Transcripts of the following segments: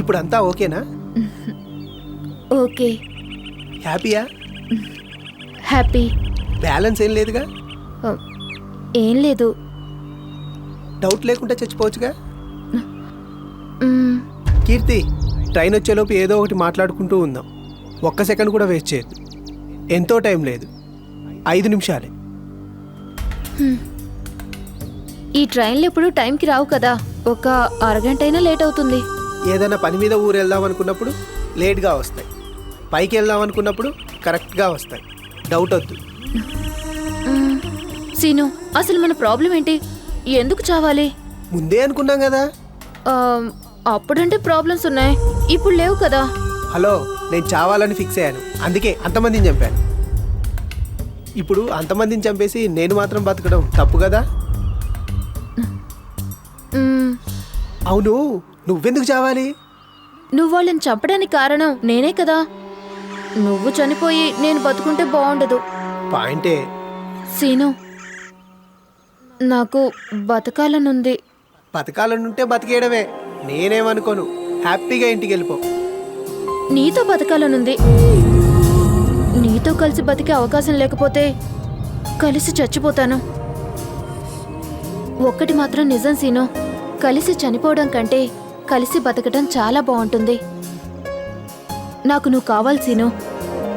ఇప్పుడు అంతా ఓకేనా? ఓకే. హ్యాపీయా? హ్యాపీ. బ్యాలెన్స్ ఏం లేదుగా? ఏం లేదు. డౌట్ లేకుండా చచ్చిపోవచ్చుగా? మ్మ్. కీర్తి, ట్రైన్ వచ్చేలోపు ఏదో ఒకటి మాట్లాడుకుంటూ ఉందాం. ఒక్క సెకండ్ కూడా వేస్ట్ చేయొద్దు. ఎంతో టైం లేదు, 5 నిమిషాలే. ఈ ట్రైన్లు ఎప్పుడు టైంకి రావు కదా, ఒక అరగంట అయినా లేట్ అవుతుంది. ఏదైనా పని మీద ఊరు వెళ్దాం అనుకున్నప్పుడు లేట్గా వస్తాయి, పైకి వెళ్దాం అనుకున్నప్పుడు కరెక్ట్గా వస్తాయి. డౌట్ వద్దు. సీను, అసలు మన ప్రాబ్లం ఏంటి? ఎందుకు చావాలి? ముందే అనుకున్నాం కదా. ఆ, అప్పుడంటే ప్రాబ్లమ్స్ ఉన్నాయి, ఇప్పుడు లేవు కదా. హలో, నేను చావాలని ఫిక్స్ అయ్యాను, అందుకే అంతమందిని చంపాను. ఇప్పుడు అంతమందిని చంపేసి నేను మాత్రం బతకడం తప్పు కదా? మ్మ్. అవును, నువ్వెందుకు చావాలి? నువ్వు వాళ్ళని చంపడానికి కారణం నేనే కదా. నువ్వు చనిపోయి నేను బతుకుంటే బాగుండదు. పాయింటే. సీను, నాకు బతకాలనుంది. బతకాలనుంటే బతికేయడమే, నేనేమనుకోను. హ్యాపీగా ఇంటికి వెళ్ళిపో. నీతో బతకాలనుంది. నీతో కలిసి బతికే అవకాశం లేకపోతే కలిసి చచ్చిపోతాను. ఒక్కటి మాత్రం నిజం సీను, కలిసి చనిపోవడం కంటే కలిసి బతకడం చాలా బాగుంటుంది. నాకు నువ్వు కావాలి సీను.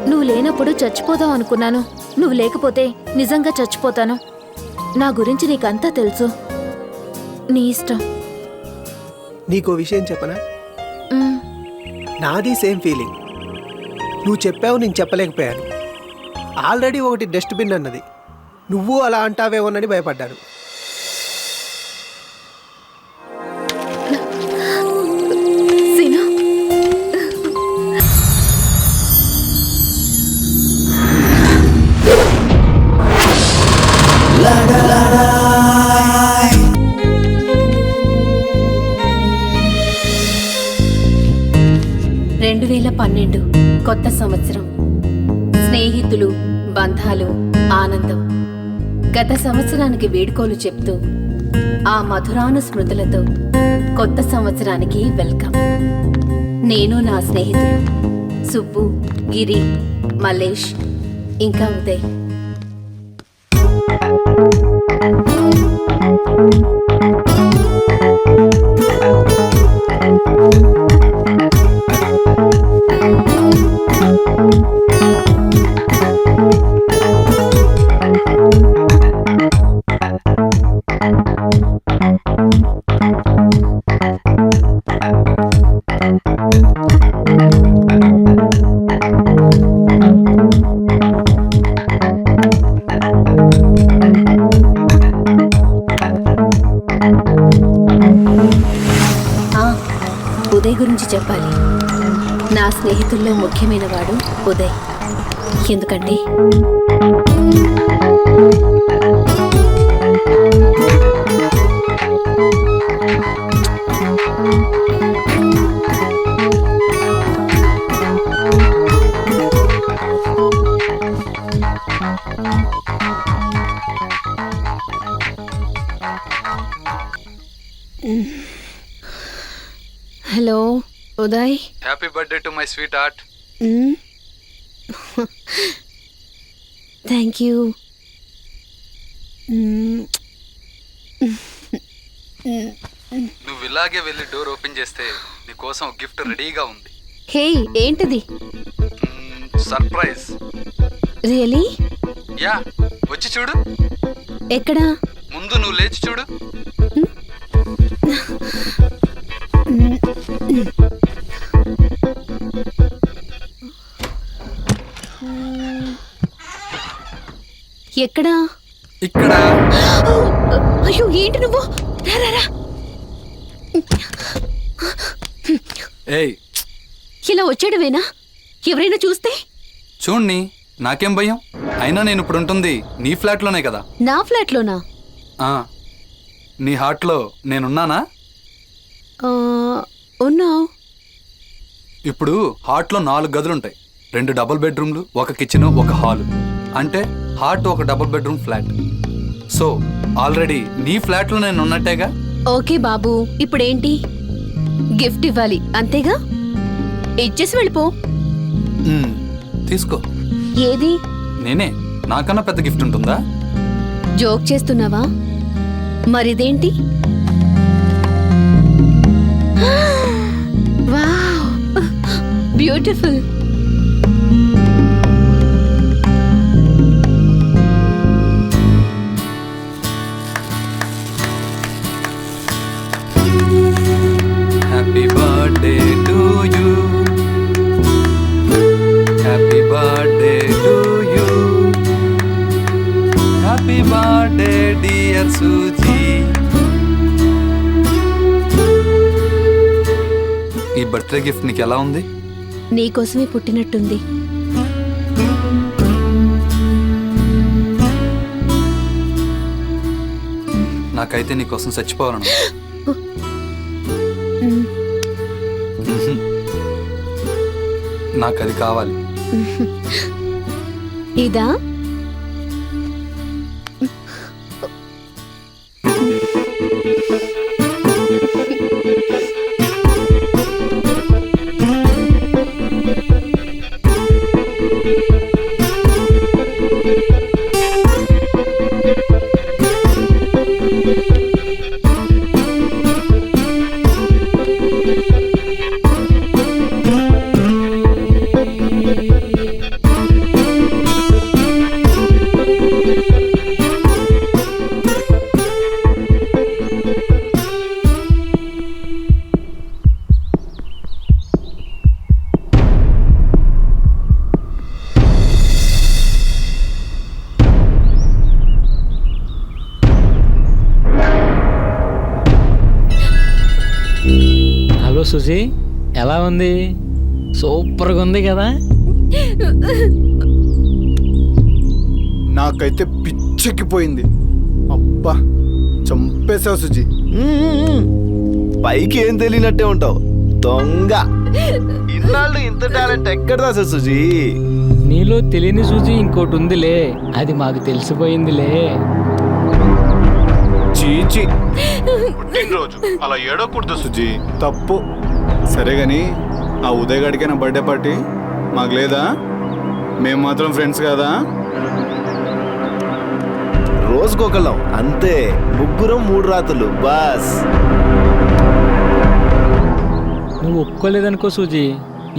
నువ్వు లేనప్పుడు చచ్చిపోదాం అనుకున్నాను, నువ్వు లేకపోతే నిజంగా చచ్చిపోతాను. నా గురించి నీకంతా తెలుసు, నీ ఇష్టం. నీకో విషయం చెప్పనా? మ్, నాది సేమ్ ఫీలింగ్. నువ్వు చెప్పావు, నేను చెప్పలేకపోయాను. ఆల్రెడీ ఒకటి డస్ట్బిన్ అన్నది, నువ్వు అలా అంటావేమోనని భయపడ్డాను. సీను, కొత్త సంవత్సరం, స్నేహితులు, బంధాలు, ఆనందం. గత సంవత్సరానికి వేడుకోలు చెప్తూ ఆ మధురాను స్మృతులతో కొత్త సంవత్సరానికి వెల్కమ్. నేను నా స్నేహితులు సుబ్బు, గిరి, మల్లేష్, ఇంకా ఉదయ్. ఉదయ్ గురించి చెప్పాలి. నా స్నేహితుల్లో ముఖ్యమైన వాడు ఉదయ్. ఎందుకంటే hello Uday. Happy birthday to my sweet heart. Thank you. నువ్వు ఇలాగే వెళ్ళి డోర్ ఓపెన్ చేస్తే నీకోసం ఒక గిఫ్ట్ రెడీగా ఉంది. హే, ఏంటిది? సర్ప్రైజ్. రియలీ? యా, వచ్చి చూడు. ఎక్కడా? ముందు నువ్వు లేచి చూడు. ఎక్కడా? ఇక్కడ. అయ్యో, ఏంటి నువ్వు? రా. ఏయ్, ఇలా వచ్చాడవేనా? ఎవరైనా చూస్తే? చూడ్ని, నాకేం భయం. అయినా నేను ఇప్పుడు ఉంటుంది నీ ఫ్లాట్లోనే కదా. నా ఫ్లాట్లోనా? నీ హార్ట్లో నేనున్నానా? ఉన్నావు. ఇప్పుడు హార్ట్లో 4 గదులుంటాయి. 2 డబుల్ బెడ్రూమ్లు, ఒక కిచెన్, ఒక హాలు. అంటే హార్ట్ ఒక double bedroom flat. So already నీ ఫ్లాట్లో నేను ఉన్నట్టేగా. ఓకే బాబు, ఇప్పుడేంటి? గిఫ్ట్ ఇవ్వాలి అంతేగా? ఇచ్చేసి వెళ్ళిపో. తీసుకో. ఏది? నేనే. నాకన్నా పెద్ద గిఫ్ట్ ఉంటుందా? జోక్ చేస్తున్నావా? మరిదేంటి? Wow, beautiful. Happy birthday to you. Happy birthday to you. Happy birthday dear Suzy. ఈ బర్త్డే గిఫ్ట్ నీకు ఎలా ఉంది? నీకోసమే పుట్టినట్టుంది. నాకైతే నీకోసం చచ్చిపోవాలను. నాకు అది కావాలి. ఇదా? హలో సుజీ, ఎలా ఉంది? సూపర్గా ఉంది కదా? నాకైతే పిచ్చెక్కిపోయింది. అబ్బా చంపేశావు సుజీ. పైకి ఏం తెలియనట్టే ఉంటావు దొంగ. ఇన్నాళ్ళు ఇంత టాలెంట్ ఎక్కడదా సుజీ? నీలో తెలియని సుజీ ఇంకోటి ఉందిలే, అది మాకు తెలిసిపోయిందిలే. చీచి, పుట్టినరోజు అలా ఏడవకూడదు సుజీ, తప్పు. సరే గాని ఆ ఉదయ్ గడికైనా బర్త్డే పార్టీ మాకు లేదా? మేము మాత్రం ఫ్రెండ్స్ కదా? రోజుకొకళ్ళం అంతే, ముగ్గురం 3 రాత్రులు బాస్. నువ్వు ఒప్పుకోలేదనుకో సుజీ,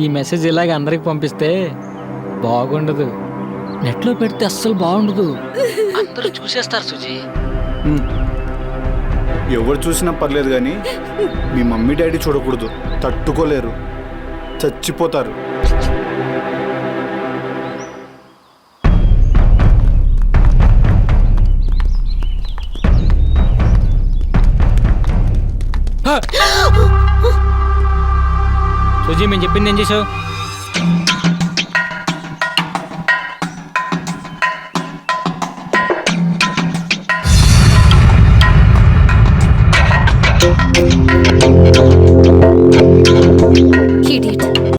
ఈ మెసేజ్ ఇలాగ అందరికి పంపిస్తే బాగుండదు. నెట్లో పెడితే అస్సలు బాగుండదు, అందరూ చూసేస్తారు సుజీ. ఎవరు చూసినా పర్లేదు కానీ మీ మమ్మీ డాడీ చూడకూడదు, తట్టుకోలేరు, చచ్చిపోతారు. సుజీ, మేము చెప్పింది ఏం చేసావు?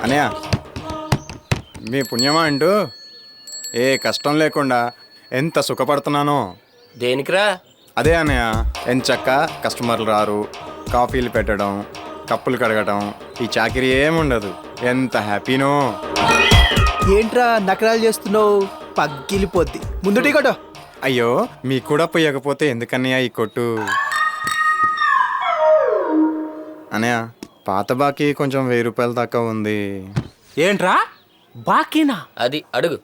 అనయ్య, మీ పుణ్యమా అంటూ ఏ కష్టం లేకుండా ఎంత సుఖపడుతున్నానో. దేనికిరా? అదే అన్నయ్య, ఎంచక్క కస్టమర్లు రారు, కాఫీలు పెట్టడం, కప్పులు కడగటం, ఈ చాకిరీ ఏముండదు. ఎంత హ్యాపీనో. ఏంట్రా నకరాలు చేస్తున్నావు? పగ్గిలిపోద్ది. ముందు టీ కొట్టు. అయ్యో, మీకు కూడా పోయకపోతే ఎందుకన్నయ్య ఈ కొట్టు? అన్నయ్య, పాత బాకీ కొంచెం 1000 రూపాయల దాకా ఉంది. ఏంట్రా బాకీనా? అది అడుగు.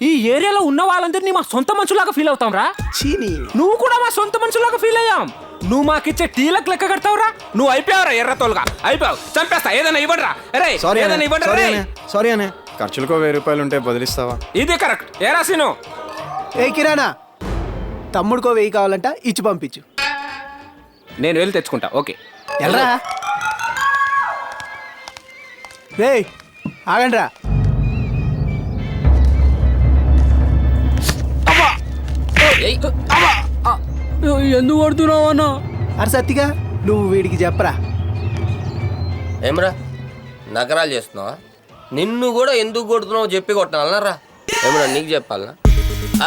ఈ ఏరియాలో ఉన్న వాళ్ళందరినీ మా సొంత మనుషులాగా ఫీల్ అవుతాం రా. చీని నువ్వు కూడా మా సొంత మనుషులాగా ఫీల్ అయ్యాం. నువ్వు మాకిచ్చే టీలకు లెక్క కడతావురా. నువ్వు అయిపోయావురా, ఎర్రతోలుగా అయిపోయావు. చంపేస్తా, ఏదైనా ఇవ్వడరా. సారీ ఏదైనా ఇవ్వడరా. సారీ అనే, ఖర్చులకు 1000 రూపాయలు ఉంటే బదిలిస్తావా? ఇది కరెక్ట్. ఏరా సీను? ఏ కిరాణా, తమ్ముడికో 1000 కావాలంట, ఇచ్చి పంపించు. నేను వెళ్ళి తెచ్చుకుంటా. ఓకే, ఎల్రా. రే ఆగండ్రా. ఎందుకు కొడుతున్నావు అన్న? అరే సత్తిగా, నువ్వు వీడికి చెప్పరా. ఏమరా నగరాలు చేస్తున్నావా? నిన్ను కూడా ఎందుకు కొడుతున్నావు చెప్పి కొట్టాలన్నారా? ఏమరా నీకు చెప్పాలనా?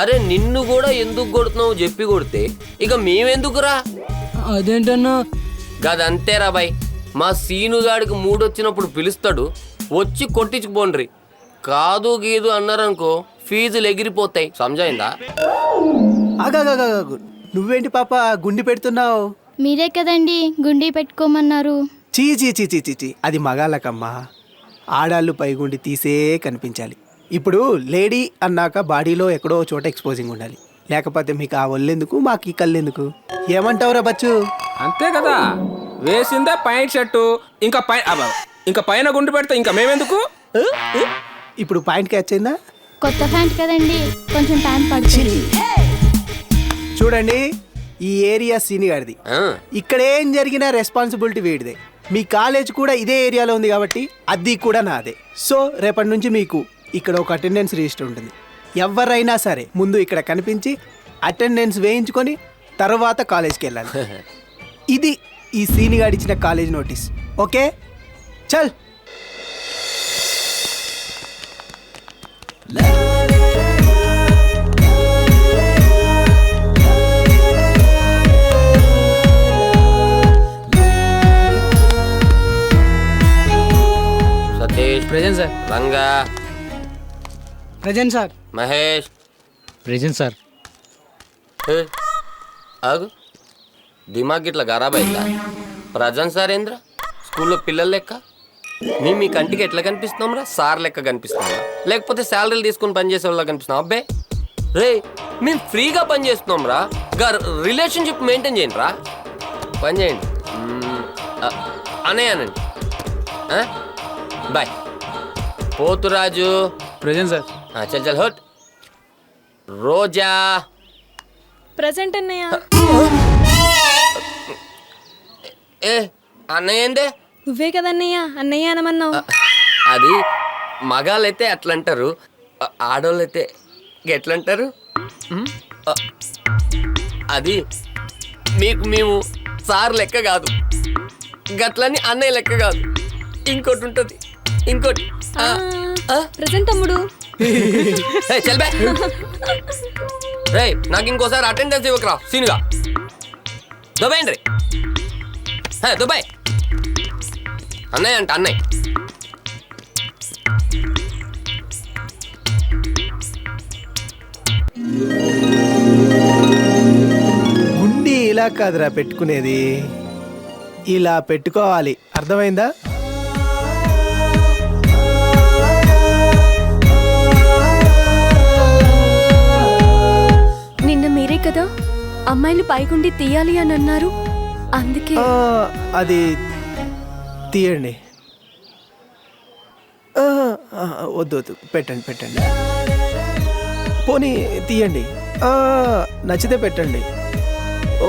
అరే నిన్ను కూడా ఎందుకు కొడుతున్నావు చెప్పి కొడితే ఇక మేమెందుకురా? అదేంటన్నా? గదంతేరా బాయ్. మా సీనుగాడికి మూడొచ్చినప్పుడు పిలుస్తాడు, వచ్చి కొట్టించుకుపోండ్రి. కాదు గీదు అన్నారనుకో ఫీజులు ఎగిరిపోతాయి. సమజైందా? ఆగాగాగాగు, నువ్వేంటి పాప గుండి పెడుతున్నావు? మీరే కదండి గుండి పెట్టుకోమన్నారు. చీ చీ చీ చీ చీ చీ, అది మగాళ్ళకమ్మా. ఆడాళ్ళు పైగుండి తీసే కనిపించాలి. ఇప్పుడు లేడీ అన్నాక బాడీలో ఎక్కడో చోట ఎక్స్పోజింగ్ ఉండాలి, లేకపోతే మీకు ఆ ఒళ్ళెందుకు మాకు ఈ కళ్ళెందుకు? ఏమంటావురా బచ్చు? అంతే కదా, వేసిందే పైన షర్టు, ఇంకా పైన గుండు పెడితే ఇంకా మేమెందుకు? ఇప్పుడు పాయింట్ క్యాచ్ అయిందా? కొత్త ప్యాంట్ కదండి, కొంచెం టైం పడుతుంది. చూడండి, ఈ ఏరియా సీనిగాడిది. ఆ, ఇక్కడ ఏం జరిగినా రెస్పాన్సిబిలిటీ వీడిదే. మీ కాలేజ్ కూడా ఇదే ఏరియాలో ఉంది కాబట్టి అది కూడా నాదే. సో రేపటి నుంచి మీకు ఇక్కడ ఒక అటెండెన్స్ రిజిస్టర్ ఉంటుంది. ఎవరైనా సరే ముందు ఇక్కడ కనిపించి అటెండెన్స్ వేయించుకొని తర్వాత కాలేజ్కి వెళ్ళాలి. ఇది ఈ సీనిగాడి ఇచ్చిన కాలేజ్ నోటీస్. ఓకే, చల్. Satish present sir. Ranga present sir. Mahesh. Present sir. ఏ, ఆగు, దిమాగ్ ఇట్లా ఖరాబ్ అయిందా? ప్రజెంట్ సార్ ఏంద్రా? స్కూల్లో పిల్లల లెక్క మీ కంటికి ఎట్లా కనిపిస్తున్నాం రా? సార్ లెక్క కనిపిస్తున్నావా, లేకపోతే శాలరీలు తీసుకుని పనిచేసే వాళ్ళ కనిపిస్తున్నాం? అబ్బే రే, మేము ఫ్రీగా పని చేస్తున్నాం రా. రిలేషన్షిప్ మెయింటైన్ చేయండి రా, పని చేయండి. అనేయానండి. బాయ్. పోతురాజు. Present sir. చల్ చల్ హోట్. రోజా. ప్రెజెంట్ అన్నయ్య. ఏ అన్నయ్య ఏందే? నువ్వే కదన్నయ్య అన్నయ్య అనమన్నావు. అది మగాళ్ళైతే అట్లా అంటారు, ఆడోళ్ళైతే ఎట్లా అంటారు? అది మీకు మేము సార్ లెక్క కాదు, గట్లని అన్నయ్య లెక్క కాదు, ఇంకోటి ఉంటుంది, ఇంకోటి. ప్రెజెంట్ తమ్ముడు. చల్ బే. రే, నాకు ఇంకోసారి అటెండెన్స్ ఇవ్వకరా సీనుగా. దుబాయ్ రే, దుబాయ్. అన్నయ్య అంట అన్నయ్య. గుండి ఇలా కాదురా పెట్టుకునేది, ఇలా పెట్టుకోవాలి. అర్థమైందా? నిన్న మీరే కదా అమ్మాయిలు పైగుండి తీయాలి అని అన్నారు, అందుకే. అది తీయండి. వద్దు వద్దు, పెట్టండి పెట్టండి. పోనీ తీయండి, నచ్చితే పెట్టండి.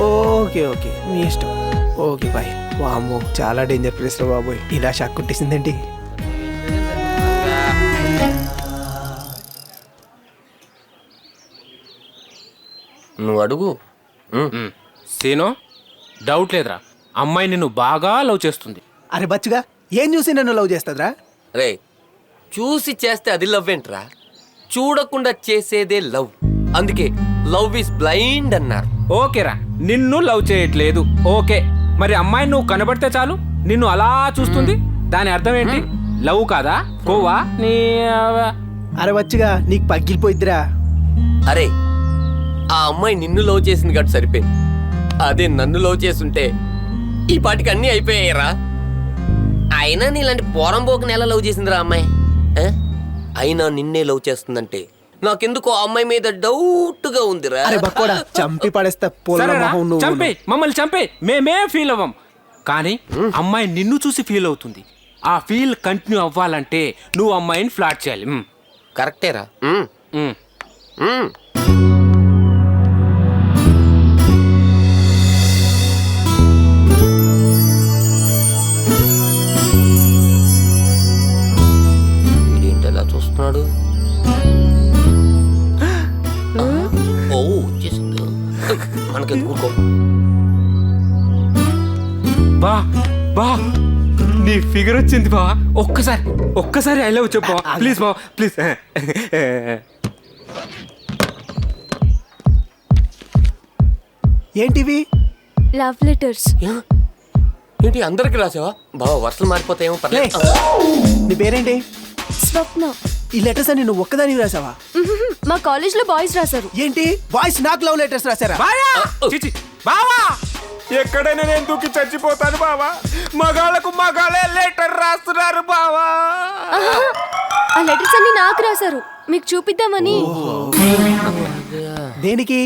ఓకే ఓకే, మీ ఇష్టం. Okay bye. వామ్మో, చాలా డేంజర్ ప్లేస్ రా బాబోయ్. ఇలా షాక్ కొట్టేసిందేంటి? నువ్వు అడుగు. సీను, డౌట్ లేదురా, అమ్మాయి నిన్ను బాగా లవ్ చేస్తుంది. అరే బచ్చుగా, ఏం చూసి నన్ను లవ్ చేస్తుందిరా? రే, చూసి చేస్తే అది లవ్ ఏంట్రా? చూడకుండా చేసేదే లవ్. అందుకే లవ్ ఈస్ బ్లైండ్ అన్నారు. ఓకేరా, నిన్ను లవ్ చేయట్లేదు, ఓకే. మరి అమ్మాయి నువ్వు కనబడితే చాలు నిన్ను అలా చూస్తుంది, దాని అర్థం ఏంటి? లవ్ కాదా? కోవా నీ? అరే బచ్చుగా, నీకు పగిలిపోయిద్దిరా. అరే, ఆ అమ్మాయి నిన్ను లవ్ చేసింది కాబట్టి సరిపోయింది. అదే నన్ను లవ్ చేస్తుంటే ఈ పాటికి అన్నీ అయిపోయాయిరా. అయినా నీలాంటి పోరంబోకుని ఎలా లవ్ చేసిందిరా అమ్మాయి? అయినా నిన్నే లవ్ చేస్తుందంటే నాకెందుకో ఆ అమ్మాయి మీద డౌట్గా ఉందిరా. అరే బక్కోడా, చంపి పడేస్తా. సరేరా, చంపే, మమ్మల్ని చంపే, మేమే ఫీల్ అవ్వం. కానీ అమ్మాయి నిన్ను చూసి ఫీల్ అవుతుంది. ఆ ఫీల్ కంటిన్యూ అవ్వాలంటే నువ్వు అమ్మాయిని ఫ్లాట్ చేయాలి. కరెక్టేరా. ఏంటలా చూస్తున్నాడు? ఓ వచ్చేసింది, మనకి కూకో. బా బా, నీ ఫిగర్ వచ్చింది బా. ఒక్కసారి ఐ లవ్ చెప్పు ప్లీజ్ బా, ప్లీజ్. ఏంటివి? Love letters. ఏంటి అందరికి రాసావా? బావా వర్షాలు మారిపోతాయేమో లే, పర్లేదు. నీ పేరేంటి? స్వప్న. ఈ లెటర్స్ అని నువ్వు ఒక్కదాని రాసావా? మా కాలేజ్ లో బాయ్స్ రాశారు. ఏంటి బాయ్స్ నాకు లవ్ లెటర్స్ రాసారా? చిచి బావా, ఎక్కడైనా నేను దూకి చచ్చిపోతాను బావా. మగాళ్ళకు మగాళ్ళే లెటర్ రాస్తున్నారు బావా. ఆ లెటర్స్ అన్ని నాకు రాశారు, మీకు చూపిద్దామని. దేనికి?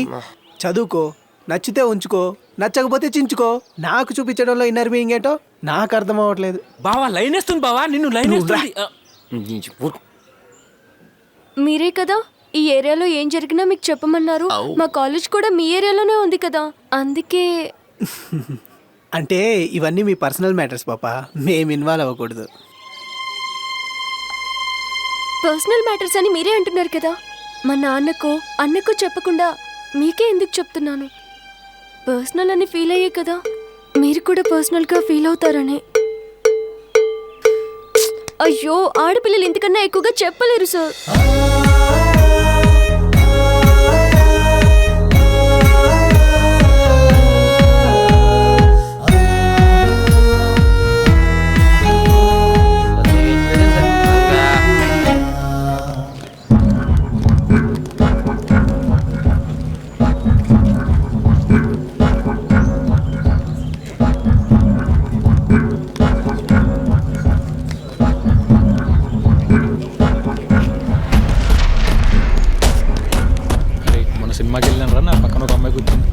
చదువుకో, నచ్చితే ఉంచుకో, నచ్చకపోతే చించుకో. నాకు చూపించడంలో ఇన్నర్ మీనింగ్ ఏంటో నాకు అర్థం అవ్వట్లేదు. బావా లైన్ వేస్తుంది బావా, నిన్ను లైన్ వేస్తుంది. మీరే కదా ఈ ఏరియాలో ఏం జరిగినా మీకు చెప్పమన్నారు. మా కాలేజ్ కూడా మీ ఏరియాలోనే ఉంది కదా, అందుకే. అంటే ఇవన్నీ మీ పర్సనల్ మ్యాటర్స్ పాపా, మేము ఇన్వాల్వ్ అవ్వకూడదు. పర్సనల్ మ్యాటర్స్ అని మీరే అంటున్నారు కదా. మా నాన్నకో అన్నకో చెప్పకుండా మీకే ఎందుకు చెప్తున్నాను? పర్సనల్ అని ఫీల్ అయ్యే కదా మీరు కూడా పర్సనల్గా ఫీల్ అవుతారని. అయ్యో, ఆడపిల్లలు ఇంతకన్నా ఎక్కువగా చెప్పలేరు సార్. సినిమాకి వెళ్ళాను రా, నా పక్కన ఒక అమ్మాయి కూర్చుంది.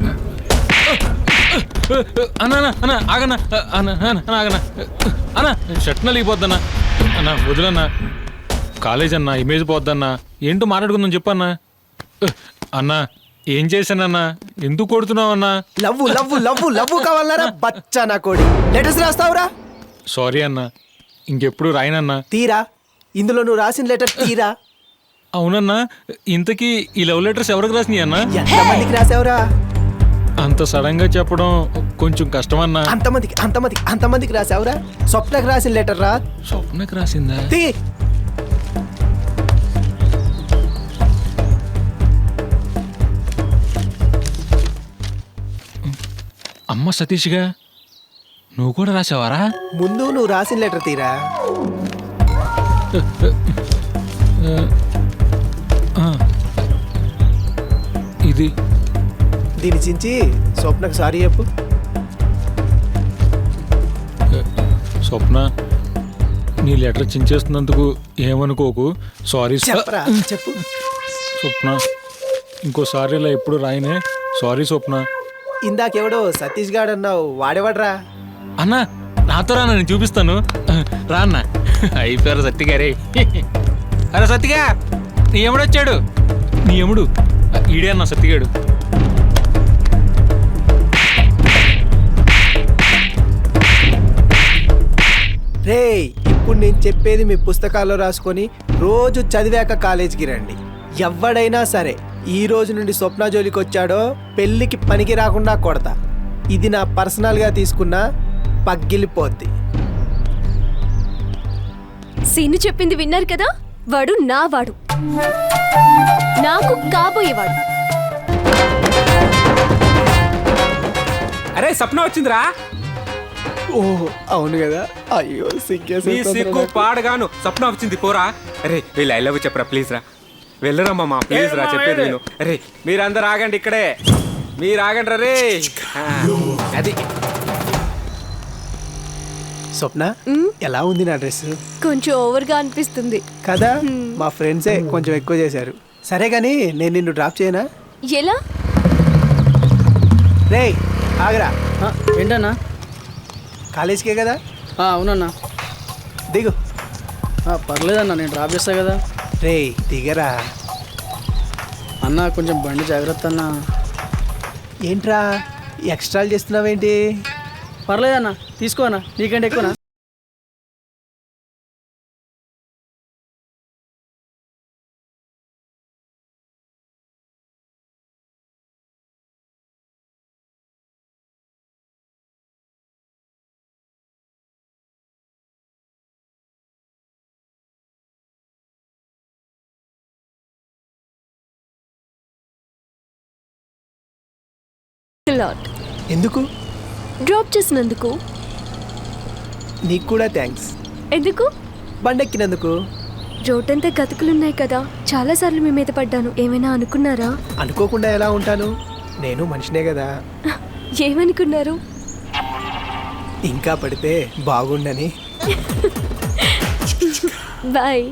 అన్నా అన్న ఆగన్నా, ఆగన్నా అన్నా, షర్ట్ నలిగిపోద్దన్నా. అన్నా వదిలన్నా, కాలేజ్ అన్నా ఇమేజ్ పోద్దన్నా. ఏంటో మాట్లాడుకుందాం చెప్పన్నా. అన్నా ఏం చేశానన్నా, ఎందుకు కొడుతున్నావన్నా? లవ్వు లవ్వు లవ్వు లవ్వు కావాలరా బచ్చా నా కోడి. లెటర్స్ రాస్తావురా? సారీ అన్నా, ఇంకెప్పుడు రాయనన్నా. తీరా, ఇందులో నువ్వు రాసిన లెటర్ తీరా. అవునన్నా, ఇంతకీ ఈ లవ్ లెటర్స్ ఎవరికి రాసినాయి అన్నా? ఎంతమందికి రాసావురా? అంత సడన్ గా చెప్పడం కొంచెం కష్టమన్నా. అంతమందికి రాసావురా? స్వప్నకి రాసిన లెటర్ రా. స్వప్నకి రాసిందా? తీ. అమ్మ సతీష్గా నువ్వు కూడా రాసావారా? ముందు నువ్వు రాసిన లెటర్ తీరా. ఇది దీని చించి స్వప్నకు సారీ చెప్పు. స్వప్న, నీ లెటర్ చించేస్తున్నందుకు ఏమనుకోకు. సారీ. చెప్పరా, చెప్పు. స్వప్న, ఇంకోసారి ఇలా ఎప్పుడు రాయనే. సారీ స్వప్న. ఇందాకెవడో సతీష్ గాడు అన్నావు, వాడేవాడ్రా? అన్నా నాతో రానా, నేను చూపిస్తాను. రా అన్న. అయిపోయారు సత్తిగారే. అరే సత్తిగా, నీ ఎముడు వచ్చాడు. నీ ఎముడు ఈడే అన్న సత్తిగాడు. రే, ఇప్పుడు నేను చెప్పేది మీ పుస్తకాల్లో రాసుకొని రోజు చదివాక కాలేజీకి రండి. ఎవడైనా సరే ఈ రోజు నుండి స్వప్న జోలికి వచ్చాడో పెళ్ళికి పనికి రాకుండా కొడతా. ఇది నా పర్సనల్గా తీసుకున్నా పగిలిపోద్ది. సీను చెప్పింది విన్నారు కదా, వాడు నా వాడు, నాకు కాబోయేవాడు. అరే సప్న వచ్చిందిరా. ఓ అవును కదా. అయ్యో నీ సిగ్గు పాడగాను సప్న వచ్చింది పోరా. అరే వీళ్ళు ఐ లవ్ చెప్పరా ప్లీజ్ రా. వెళ్ళరా మామ ప్లీజ్ రా, చెప్పేది నేను. అరే మీరందరూ ఆగండి ఇక్కడే, మీరు ఆగండి రే. అది స్వప్న, ఎలా ఉంది నా డ్రెస్? కొంచెం ఓవర్గా అనిపిస్తుంది కదా, మా ఫ్రెండ్సే కొంచెం ఎక్కువ చేశారు. సరే కానీ నేను నిన్ను డ్రాప్ చేయనా? ఎలా? రే ఆగరా. ఏంటన్నా? కాలేజ్కే కదా? అవునన్నా. దిగు. పర్లేదన్నా, నేను డ్రాప్ చేస్తా కదా. రే దిగరా అన్నా, కొంచెం బండి జాగ్రత్త అన్నా. ఏంట్రా ఎక్స్ట్రాలు చేస్తున్నావేంటి? పర్లేదన్నా, తీసుకోనా, నీకంటే ఎక్కువనా? లాట్. ఎందుకు? డ్రాప్ చేసినందుకు. నీకు కూడా థ్యాంక్స్. ఎందుకు? బండెక్కినందుకు. రోడ్డంతా గతుకులున్నాయి కదా, చాలాసార్లు మీ మీద పడ్డాను. ఏమైనా అనుకున్నారా? అనుకోకుండా ఎలా ఉంటాను, నేను మనిషినే కదా. ఏమనుకున్నారు? ఇంకా పడితే బాగుండని. బాయ్.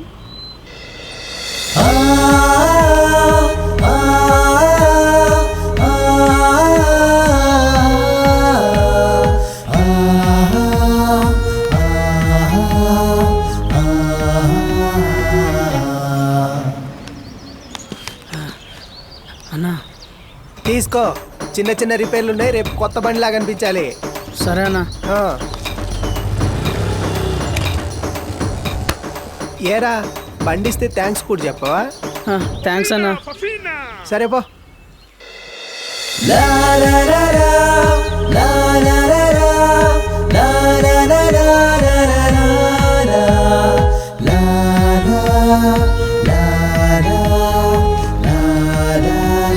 అన్నా తీసుకో, చిన్న చిన్న రిపేర్లు ఉన్నాయి, రేపు కొత్త బండిలాగా అనిపించాలి. సరే అన్నా. ఏరా బండిస్తే థ్యాంక్స్ కూడా చెప్పవా? థ్యాంక్స్ అన్నా. సరే పో.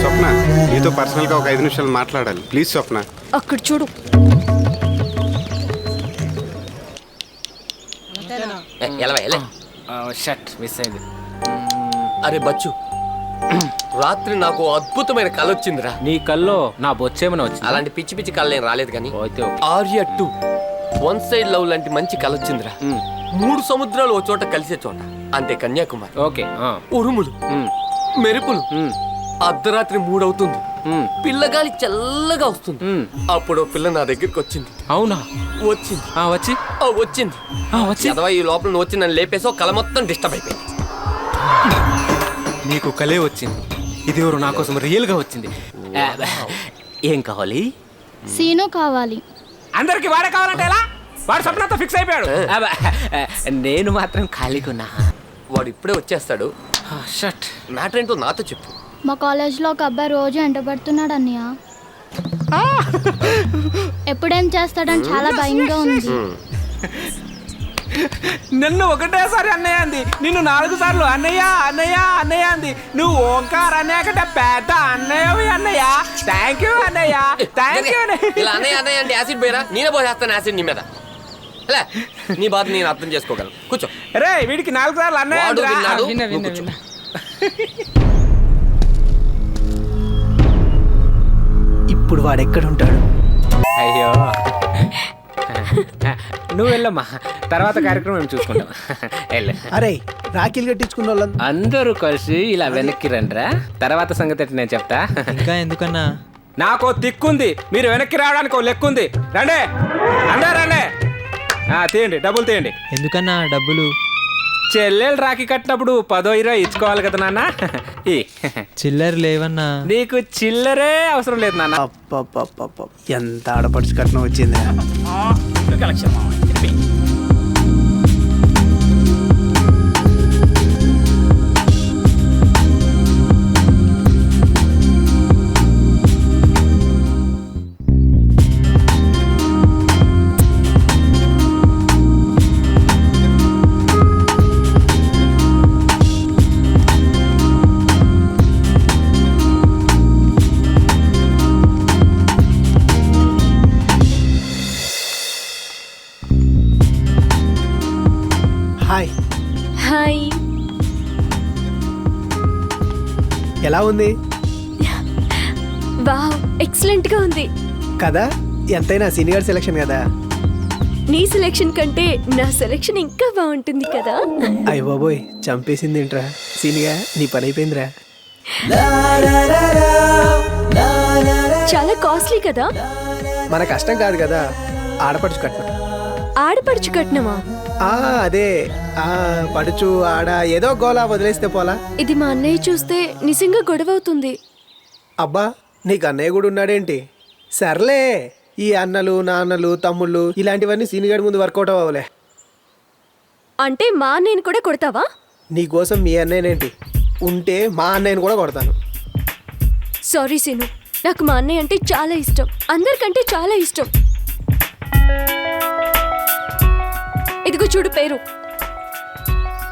స్వప్న, నీతో పర్సనల్గా ఒక 5 నిమిషాలు మాట్లాడాలి ప్లీజ్. స్వప్న అక్కడ చూడు. షర్ట్ మిస్ అయింది. అరే బచ్చు, రాత్రి నాకు అద్భుతమైన కళ వచ్చిందిరా. నీ కల్లో నా బొచ్చేమని వచ్చింది? అలాంటి పిచ్చి పిచ్చి కళ ఏం రాలేదు కానీ ఆర్య 2 వన్ సైడ్ లవ్ లాంటి మంచి కళ వచ్చిందిరా. 3 సముద్రాలు ఓ చోట కలిసే చోట, అంతే కన్యాకుమారి. ఓకే. ఉరుములు, మెరుపులు, అర్ధరాత్రి 3 అవుతుంది, పిల్లగాలి చల్లగా వస్తుంది. అప్పుడు పిల్ల నా దగ్గరికి వచ్చింది. అవునా? వచ్చింది. వచ్చింది. అదవా ఈ లోపల నువ్వు వచ్చి నన్ను లేపేసో కళ మొత్తం డిస్టర్బ్ అయిపోయింది. నీకు కలే వచ్చింది, ఇది ఎవరు నా కోసం రియల్ గా వచ్చింది. ఏం కావాలి? సీను కావాలి. అందరికి వాడే కావాలంటే ఎలా? వాడు స్వప్నంతో ఫిక్స్ అయిపోయాడు. నేను మాత్రం ఖాళీకున్నా. వాడు ఇప్పుడే వచ్చేస్తాడు. షట్, మ్యాటర్ ఏంటో నాతో చెప్పు. మా కాలేజ్లో ఒక అబ్బాయి రోజు ఎంటబడుతున్నాడు అన్నయ్య. ఎప్పుడేం చేస్తాడని చాలా భయంగా ఉంది. నన్ను ఒకటేసారి అన్నయ్య అంది, నిన్ను 4 సార్లు అన్నయ్య అన్నయ్య అన్నయ్య అంది. నువ్వు ఓంకార్ అన్నయ్య కంటే పెద్ద అన్నయ్యవి అన్నయ్య. థ్యాంక్ యూ అన్నయ్య, థ్యాంక్ యూ. ఇలా అన్నయ్య అన్నయ్య అంటే యాసిడ్ పోయిరా, నేనే పోసేస్తాను యాసిడ్ నీ మీద. నీ బాధ నేను అర్థం చేసుకోగలను. కూర్చో. రే, వీడికి 4 సార్లు అన్నయ్య. ఇప్పుడు వాడెక్కడుంటాడు? అయ్యో, నువ్వు వెళ్ళమ్మా, తర్వాత కార్యక్రమం మేము చూసుకుంటాం. అరే రాఖీలు కట్టించుకున్న వాళ్ళు అందరూ కలిసి ఇలా వెనక్కి రండిరా, తర్వాత సంగతి నేను చెప్తా. ఇంకా ఎందుకన్నా? నాకు దిక్కుంది, మీరు వెనక్కి రావడానికి లెక్కుంది. రండి అందరూ రండి. తీయండి, డబ్బులు తీయండి. ఎందుకన్నా డబ్బులు? చెల్లెలు రాఖీ కట్టినప్పుడు 10-20 ఇచ్చుకోవాలి కదా నాన్న. చిల్లర లేవన్నా. నీకు చిల్లరే అవసరం లేదు నాన్న. ఎంత ఆడపడుచు కట్నం వచ్చింది. హాయ్. హాయ్. ఎలా ఉంది? వావ్, ఎక్సలెంట్ గా ఉంది కదా. ఎంతైనా సీనియర్ సెలక్షన్ కదా. నీ సెలక్షన్ కంటే నా సెలక్షన్ ఇంకా బాగుంటుంది కదా. అయ్య బాబోయ్, చంపేసింది ఏంట్రా. సీనిగా నీ పని అయిపోయిందిరా. చాలా కాస్ట్లీ కదా. మన కష్టం కాదు కదా, ఆడపడుచు కట్నం. ఆడపడుచు కట్నమా? అదే పడుచు ఆడ ఏదో గోలా వదిలేస్తే పోలా. ఇది మా అన్నయ్య చూస్తే నిజంగా గొడవ అవుతుంది. అబ్బా, నీకు అన్నయ్య కూడా ఉన్నాడేంటి? సర్లే, ఈ అన్నలు నాన్నలు తమ్ముళ్ళు ఇలాంటివన్నీ సీనియర్ ముందు వర్కౌట్ అవ్వలే. అంటే మా అన్నయ్యని కూడా కొడతావా? నీకోసం మీ అన్నయ్యనేంటి, ఉంటే మా అన్నయ్యని కూడా కొడతాను. సారీ సీను, నాకు మా అన్నయ్య అంటే చాలా ఇష్టం, అందరికంటే చాలా ఇష్టం. ఇదిగో చూడు పేరు.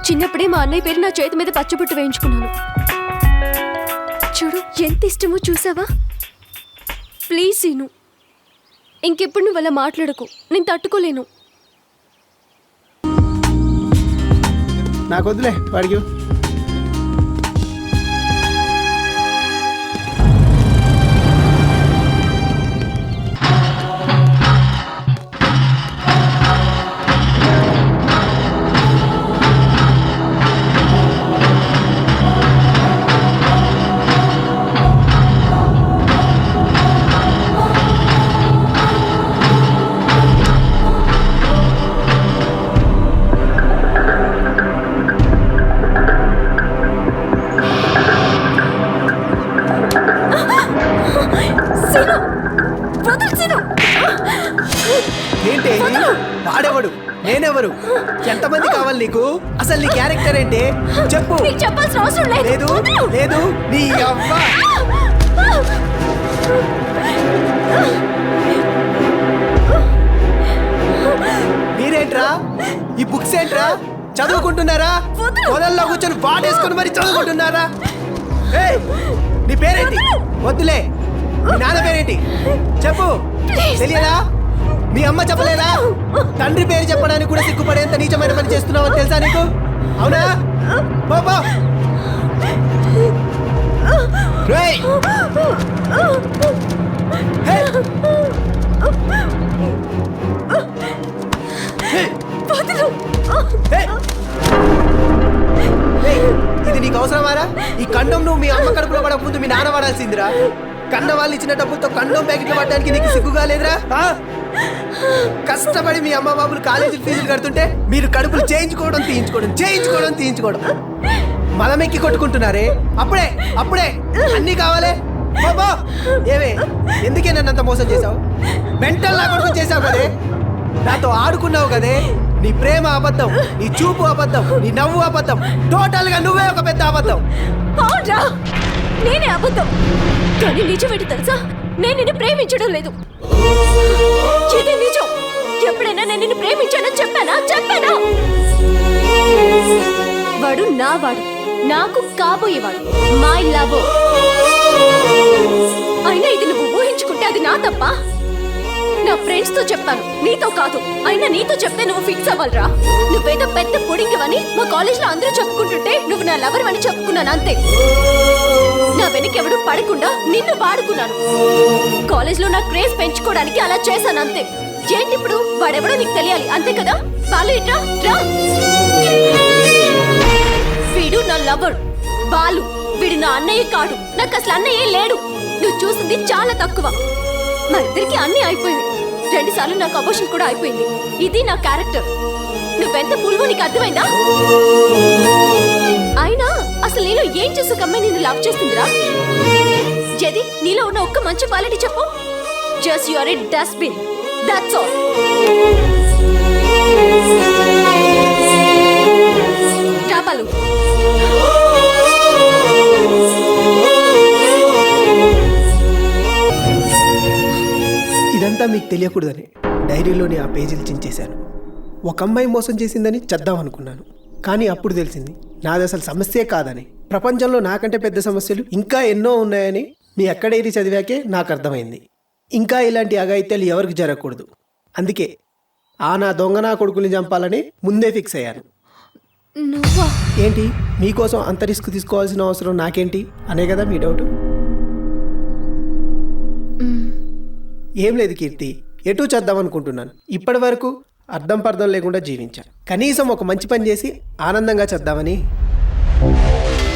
చిన్నప్పుడే మా అన్నయ్య పేరు నా చేతి మీద పచ్చబొట్టు వేయించుకున్నాను. చూడు ఎంత ఇష్టమో, చూసావా? ప్లీజ్ సీను, ఇంకెప్పుడు నువ్వు అలా మాట్లాడకు, నేను తట్టుకోలేను. నాకు వద్దులే వాడికి. ఏంటి వాడెవడు నేనెవరు ఎంతమంది కావాలి నీకు అసలు నీ క్యారెక్టర్ ఏంటి చెప్పు చెప్పాల్సిన అవసరం లేదు లేదు నీ అవ్వ మీరేంట్రా ఈ బుక్స్ ఏంట్రా చదువుకుంటున్నారా పొదల్లో కూర్చొని బాటేసుకుని మరి చదువుకుంటున్నారా ఏయ్ నీ పేరేంటి వద్దులే మీ నాన్న పేరేంటి చెప్పు తెలియదా మీ అమ్మ చెప్పలేదా తండ్రి పేరు చెప్పడానికి కూడా సిగ్గుపడేంత నీచమైన పని చేస్తున్నావని తెలుసా నీకు అవునా బాబా ఇది నీకు అవసరమారా ఈ కండం నువ్వు మీ అమ్మ కడుపులో పడక ముందు మీ నాన్న వాడాల్సిందిరా కన్న వాళ్ళు ఇచ్చిన డబ్బులతో కండం ప్యాకెట్లు పడడానికి నీకు సిగ్గుగా లేదురా కష్టపడి మీ అమ్మ బాబులు కాలేజీ ఫీజులు కడుతుంటే మీరు కడుపులు చేయించుకోవడం మలమెక్కి కొట్టుకుంటున్నారే అప్పుడే అప్పుడే అన్నీ కావాలే బాబా ఏవే ఎందుకే నన్ను అంత మోసం చేసావు మెంటల్ నా కొడుకు చేసావు కదే నాతో ఆడుకున్నావు కదే నీ ప్రేమ అబద్ధం నీ చూపు అబద్ధం నీ నవ్వు అబద్ధం టోటల్ గా నువ్వే ఒక పెద్ద అబద్ధం అవునరా నేనే అబద్ధం కానీ నిజమేంటి తెలుసా నేను నిన్ను ప్రేమించడం లేదు ఇది నిజం ఎప్పుడైనా నేను నిన్ను ప్రేమించానని చెప్పానా వాడు నా వాడు నాకు కాబోయేవాడు మై లవ్ అయినా ఇది నువ్వు ఊహించుకుంటే అది నా తప్ప నా ఫ్రెండ్స్ తో చెప్పాను నీతో కాదు అయినా నీతో చెప్తే నువ్వు ఫిక్స్ అవ్వాలరా నువ్వేదో పెద్ద పొడింగివని మా కాలేజ్ లో అందరూ చెప్పుకుంటుంటే నువ్వు నా లవర్ అని చెప్పుకున్నాను అంతే నా వెనకెవడు పడకుండా నిన్ను వాడుకున్నాను కాలేజ్ లో నా క్రేజ్ పెంచుకోవడానికి అలా చేశాను అంతే ఏంటి ఇప్పుడు వాడెవడో నీకు తెలియాలి అంతే కదా బాలు ఇట్రా రా వీడు నా లవర్ బాలు వీడు నా అన్నయ్య కాడు నాకు అసలు అన్నయ్య లేడు నువ్వు చూసింది చాలా తక్కువ మా ఇద్దరికి అన్నీ అయిపోయింది 2 సార్లు నాకు అబోషన్ కూడా అయిపోయింది ఇది నా క్యారెక్టర్ నువ్వెంత పులువో నీకు అర్థమైందా అయినా అసలు నేను ఏం చేసే కమ్మాయి నిన్ను లవ్ చేస్తుందిరా జది నీలో ఉన్న ఒక్క మంచి క్వాలిటీ చెప్పు just you are a dustbin that's all చాపలు ఇదంతా మీకు తెలియకూడదని డైరీలోని ఆ పేజీలు చించేశాను ఒక అమ్మాయి మోసం చేసిందని చేద్దాం అనుకున్నాను కానీ అప్పుడు తెలిసింది నాది అసలు సమస్యే కాదని ప్రపంచంలో నాకంటే పెద్ద సమస్యలు ఇంకా ఎన్నో ఉన్నాయని మీ అక్క డైరీ చదివాకే నాకు అర్థమైంది ఇంకా ఇలాంటి అఘాయిత్యాలు ఎవరికి జరగకూడదు అందుకే నా దొంగ నా కొడుకుని చంపాలని ముందే ఫిక్స్ అయ్యాను ఏంటి మీకోసం అంత రిస్క్ తీసుకోవాల్సిన అవసరం నాకేంటి అనే కదా మీ డౌట్ ఏం లేదు కీర్తి ఎటూ చేద్దాం అనుకుంటున్నాను ఇప్పటి వరకు అర్థం పర్థం లేకుండా జీవించా కనీసం ఒక మంచి పని చేసి ఆనందంగా చేద్దామని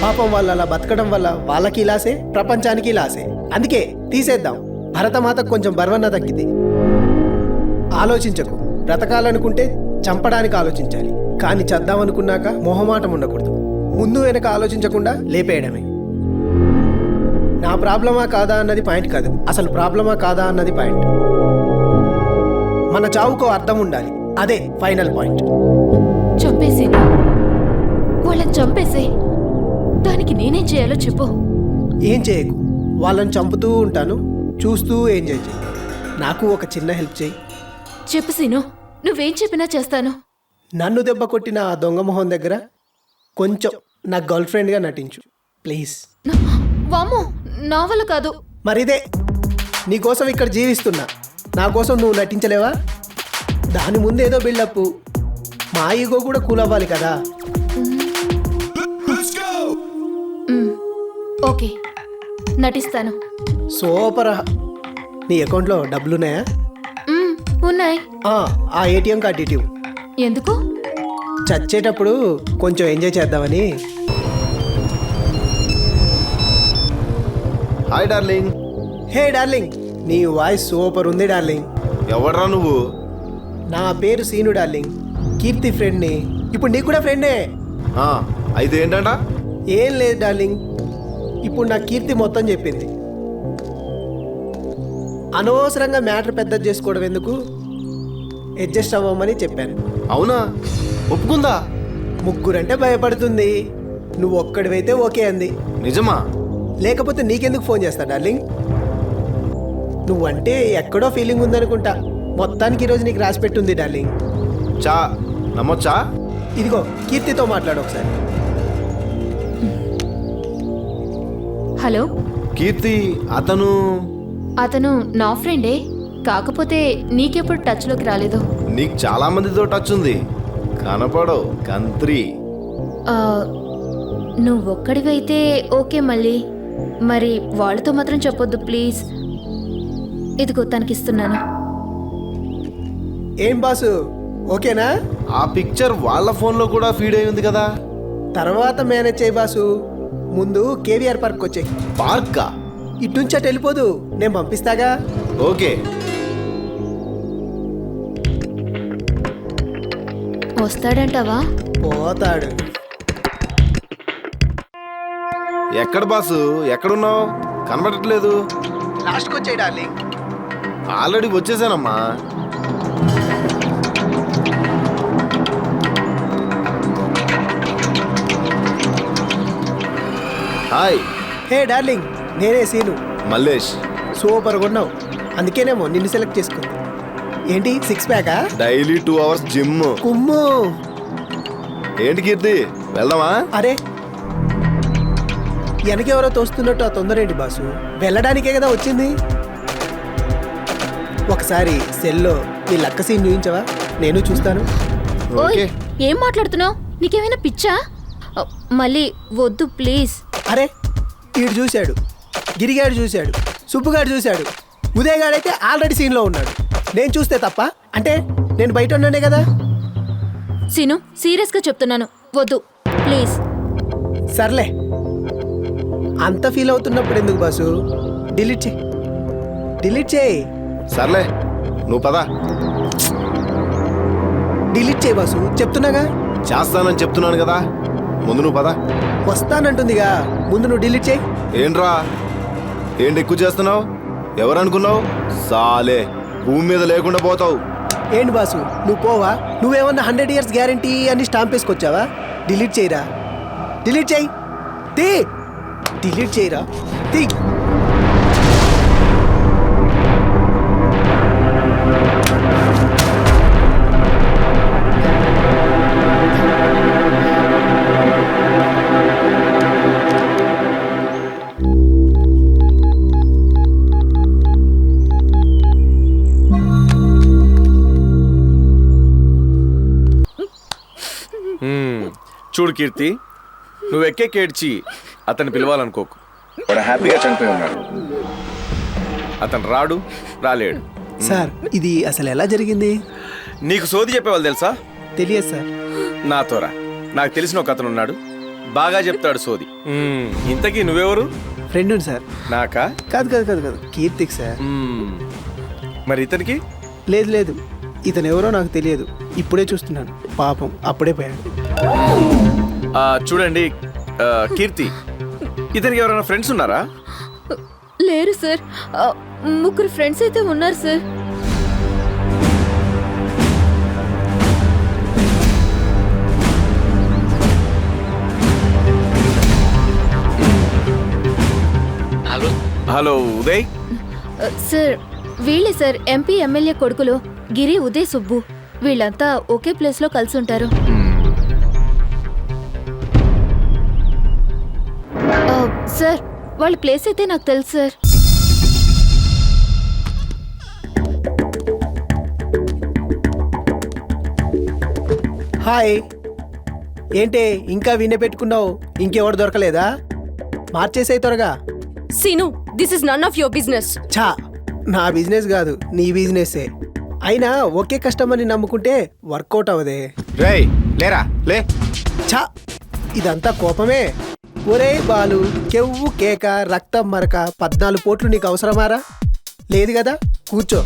పాపం వాళ్ళు అలా బతకడం వల్ల వాళ్ళకి లాసే ప్రపంచానికి లాసే అందుకే తీసేద్దాం భరతమాతకు కొంచెం బర్వన్న తగ్గింది ఆలోచించకు బ్రతకాలనుకుంటే చంపడానికి ఆలోచించాలి కానీ చేద్దామనుకున్నాక మొహమాటం ఉండకూడదు ముందు వెనక ఆలోచించకుండా లేపేయడమే నా ప్రాబ్లమా కాదా అన్నది పాయింట్ కాదు అసలు ప్రాబ్లమా కాదా అన్నది పాయింట్ మన చావుకో అర్థం ఉండాలి అదే ఫైనల్ పాయింట్ చంపేసి వాళ్ళని చంపేసే దానికి నేనేం చేయాలో చెప్పు ఏం చేయకు వాళ్ళని చంపుతూ ఉంటాను చూస్తూ ఎంజాయ్ చేయి నాకు ఒక చిన్న హెల్ప్ చేయి చెప్పు సీను నువ్వేం చెప్పినా చేస్తాను నన్ను దెబ్బ కొట్టిన ఆ దొంగ మొహం దగ్గర కొంచెం నా గర్ల్ ఫ్రెండ్గా నటించు ప్లీజ్ వామ్మో నా వల్ల కాదు మరిదే నీకోసం ఇక్కడ జీవిస్తున్నా నా కోసం నువ్వు నటించలేవా దాని ముందు ఏదో బిల్డప్ మా ఈగో కూడా కూల్ అవ్వాలి కదా ఓకే, నటిస్తాను. సూపర్. నీ అకౌంట్లో డబ్బులున్నాయా? ఉన్నాయి. ఆ ఏటీఎం కార్డు ఇటీవ్. ఎందుకు? చచ్చేటప్పుడు కొంచెం ఎంజాయ్ చేద్దామని. Hi darling. హే డార్లింగ్, నీ వాయిస్ సూపర్ ఉంది డార్లింగ్. ఎవడ్రా నువ్వు? నా పేరు సీను డార్లింగ్, కీర్తి ఫ్రెండ్ని. ఇప్పుడు నీకు కూడా ఫ్రెండే. అయితే ఏంటంట? ఏం లేదు డార్లింగ్, ఇప్పుడు నా కీర్తి మొత్తం చెప్పింది. అనవసరంగా మ్యాటర్ పెద్దది చేసుకోవడం ఎందుకు, అడ్జస్ట్ అవ్వమని చెప్పాను. అవునా? ఒప్పుకుందా? ముగ్గురంటే భయపడుతుంది, నువ్వు ఒక్కడివైతే ఓకే అంది. నిజమా? లేకపోతే నీకెందుకు ఫోన్ చేస్తా డార్లింగ్? నువ్వంటే ఎక్కడో ఫీలింగ్ ఉందనుకుంటా. మొత్తానికి ఈరోజు నీకు రాసి పెట్టుంది డార్లింగ్. చా నమ్మొచ్చా? ఇదిగో కీర్తితో మాట్లాడు ఒకసారి. హలో కీర్తి, అతను నా ఫ్రెండే, కాకపోతే నీకెప్పుడు టచ్లోకి రాలేదు. నీకు చాలా మందితో టచ్ ఉంది, కనపడవు కంత్రి. నువ్వొక్కడివైతే ఓకే, మళ్ళీ మరి వాళ్ళతో మాత్రం చెప్పొద్దు ప్లీజ్. ఇదిగో తనకిస్తున్నాను. ఏం బాసు, ఓకేనా? ఆ పిక్చర్ వాళ్ళ ఫోన్లో కూడా ఫీడ్ అయి ఉంది కదా. తర్వాత మేనేజ్ చేయి బాసు. ముందు కేవీఆర్ పార్క్ వచ్చే. పార్కా? ఇటు నుంచి అటు వెళ్ళిపోదు, నేను పంపిస్తాగా. ఓకే. వస్తాడంటావా? పోతాడు. ఎక్కడ బాసు, ఎక్కడున్నావు? కనబడట్లేదు. లాస్ట్కి వచ్చాయి డార్లింగ్. ఆల్రెడీ వచ్చేసానమ్మా. హాయ్. హే డార్లింగ్, నేనే సీను. మల్లేష్. సూపర్గా ఉన్నావు, అందుకేనేమో నిన్ను సెలెక్ట్ చేసుకుంది. ఏంటి 6 ప్యాకా? Daily 2 hours gym. కుమ్ము. ఏంటి కీర్తి, వెళ్దామా? అరే వెనకెవరో తోస్తున్నట్టు ఆ తొందర ఏంటి బాసు? వెళ్ళడానికే కదా వచ్చింది. ఒకసారి సెల్లో నీ లక్క సీన్ చూపించవా? నేను చూస్తాను. ఓయ్, ఏం మాట్లాడుతున్నావు? నీకేమైనా పిచ్చా? మళ్ళీ వద్దు ప్లీజ్. అరే ఈడు చూశాడు, గిరిగాడు చూశాడు, సుబ్బుగాడు చూశాడు, ఉదయగాడైతే ఆల్రెడీ సీన్లో ఉన్నాడు. నేను చూస్తే తప్ప అంటే నేను బయట ఉన్నానే కదా. సీను, సీరియస్గా చెప్తున్నాను, వద్దు ప్లీజ్. సర్లే, అంత ఫీల్ అవుతున్నప్పుడు ఎందుకు బాసు? డిలీట్ చేయి, డిలీట్ చేయి. సర్లే, నువ్వు పదా. డిలీట్ చేయి బాసు, చెప్తున్నాగా. చేస్తానని చెప్తున్నాను కదా, ముందు నువ్వు పదా. వస్తానంటుందిగా, ముందు నువ్వు డిలీట్ చేయి. ఏంట్రా, ఏంటి ఎక్కువ చేస్తున్నావు? ఎవరనుకున్నావు? సాలే, భూమి మీద లేకుండా పోతావు. ఏంటి బాసు, నువ్వు పోవా? నువ్వేమన్నా 100 years గ్యారంటీ అని స్టాంప్ వేసుకొచ్చావా? డిలీట్ చేయరా, డిలీట్ చేయి. తీ, డిలీట్ చేయరా, తీ. చూడు కీర్తి, నువ్వు ఎక్కేడ్చి అతన్ని పిలవాలనుకోకు. వాడు హ్యాపీగా చనిపోయి ఉన్నాడు. అతను రాడు, రాలేడు. సార్, ఇది అసలు ఎలా జరిగింది? నీకు సోది చెప్పేవాళ్ళు తెలుసా? తెలియదు సార్. నాతోరా, నాకు తెలిసిన ఒక అతను ఉన్నాడు, బాగా చెప్తాడు సోది. ఇంతకీ నువ్వెవరు? Friend sir. నాకా? కాదు కాదు కాదు కాదు, కీర్తిక్ సార్. మరి ఇతనికి? లేదు లేదు, ఇతను ఎవరో నాకు తెలియదు, ఇప్పుడే చూస్తున్నాను. పాపం అప్పుడే పోయాడు. చూడండి కీర్తి, ఇతనికి ఎవరైనా ఫ్రెండ్స్ ఉన్నారా? లేరు సార్, 3 ఫ్రెండ్స్ అయితే ఉన్నారు సార్. హలో ఉదయ్. సార్, వీళ్ళే సార్ ఎంపీ ఎమ్మెల్యే కొడుకులు, గిరి, ఉదయ్, సుబ్బు. వీళ్ళంతా ఒకే ప్లేస్లో కలిసి ఉంటారు. సార్, వాళ్ళ ప్లేస్ అయితే నాకు తెలుసు సార్. హాయ్. ఏంటే ఇంకా వినే పెట్టుకున్నావు? ఇంకెవరు దొరకలేదా? మార్చేసేయి త్వరగా. Seenu, this is none of your business. ఛా, నా బిజినెస్ కాదు నీ బిజినెస్సే. అయినా ఒకే కస్టమర్ని నమ్ముకుంటే వర్కౌట్ అవ్వదే. రేయ్ లేరా లే. ఛా, ఇదంతా కోపమే. ఒరే బాలు, కెవ్వు కేక రక్తం మరక 14 పోట్లు నీకు అవసరమారా? లేదు కదా, కూర్చో.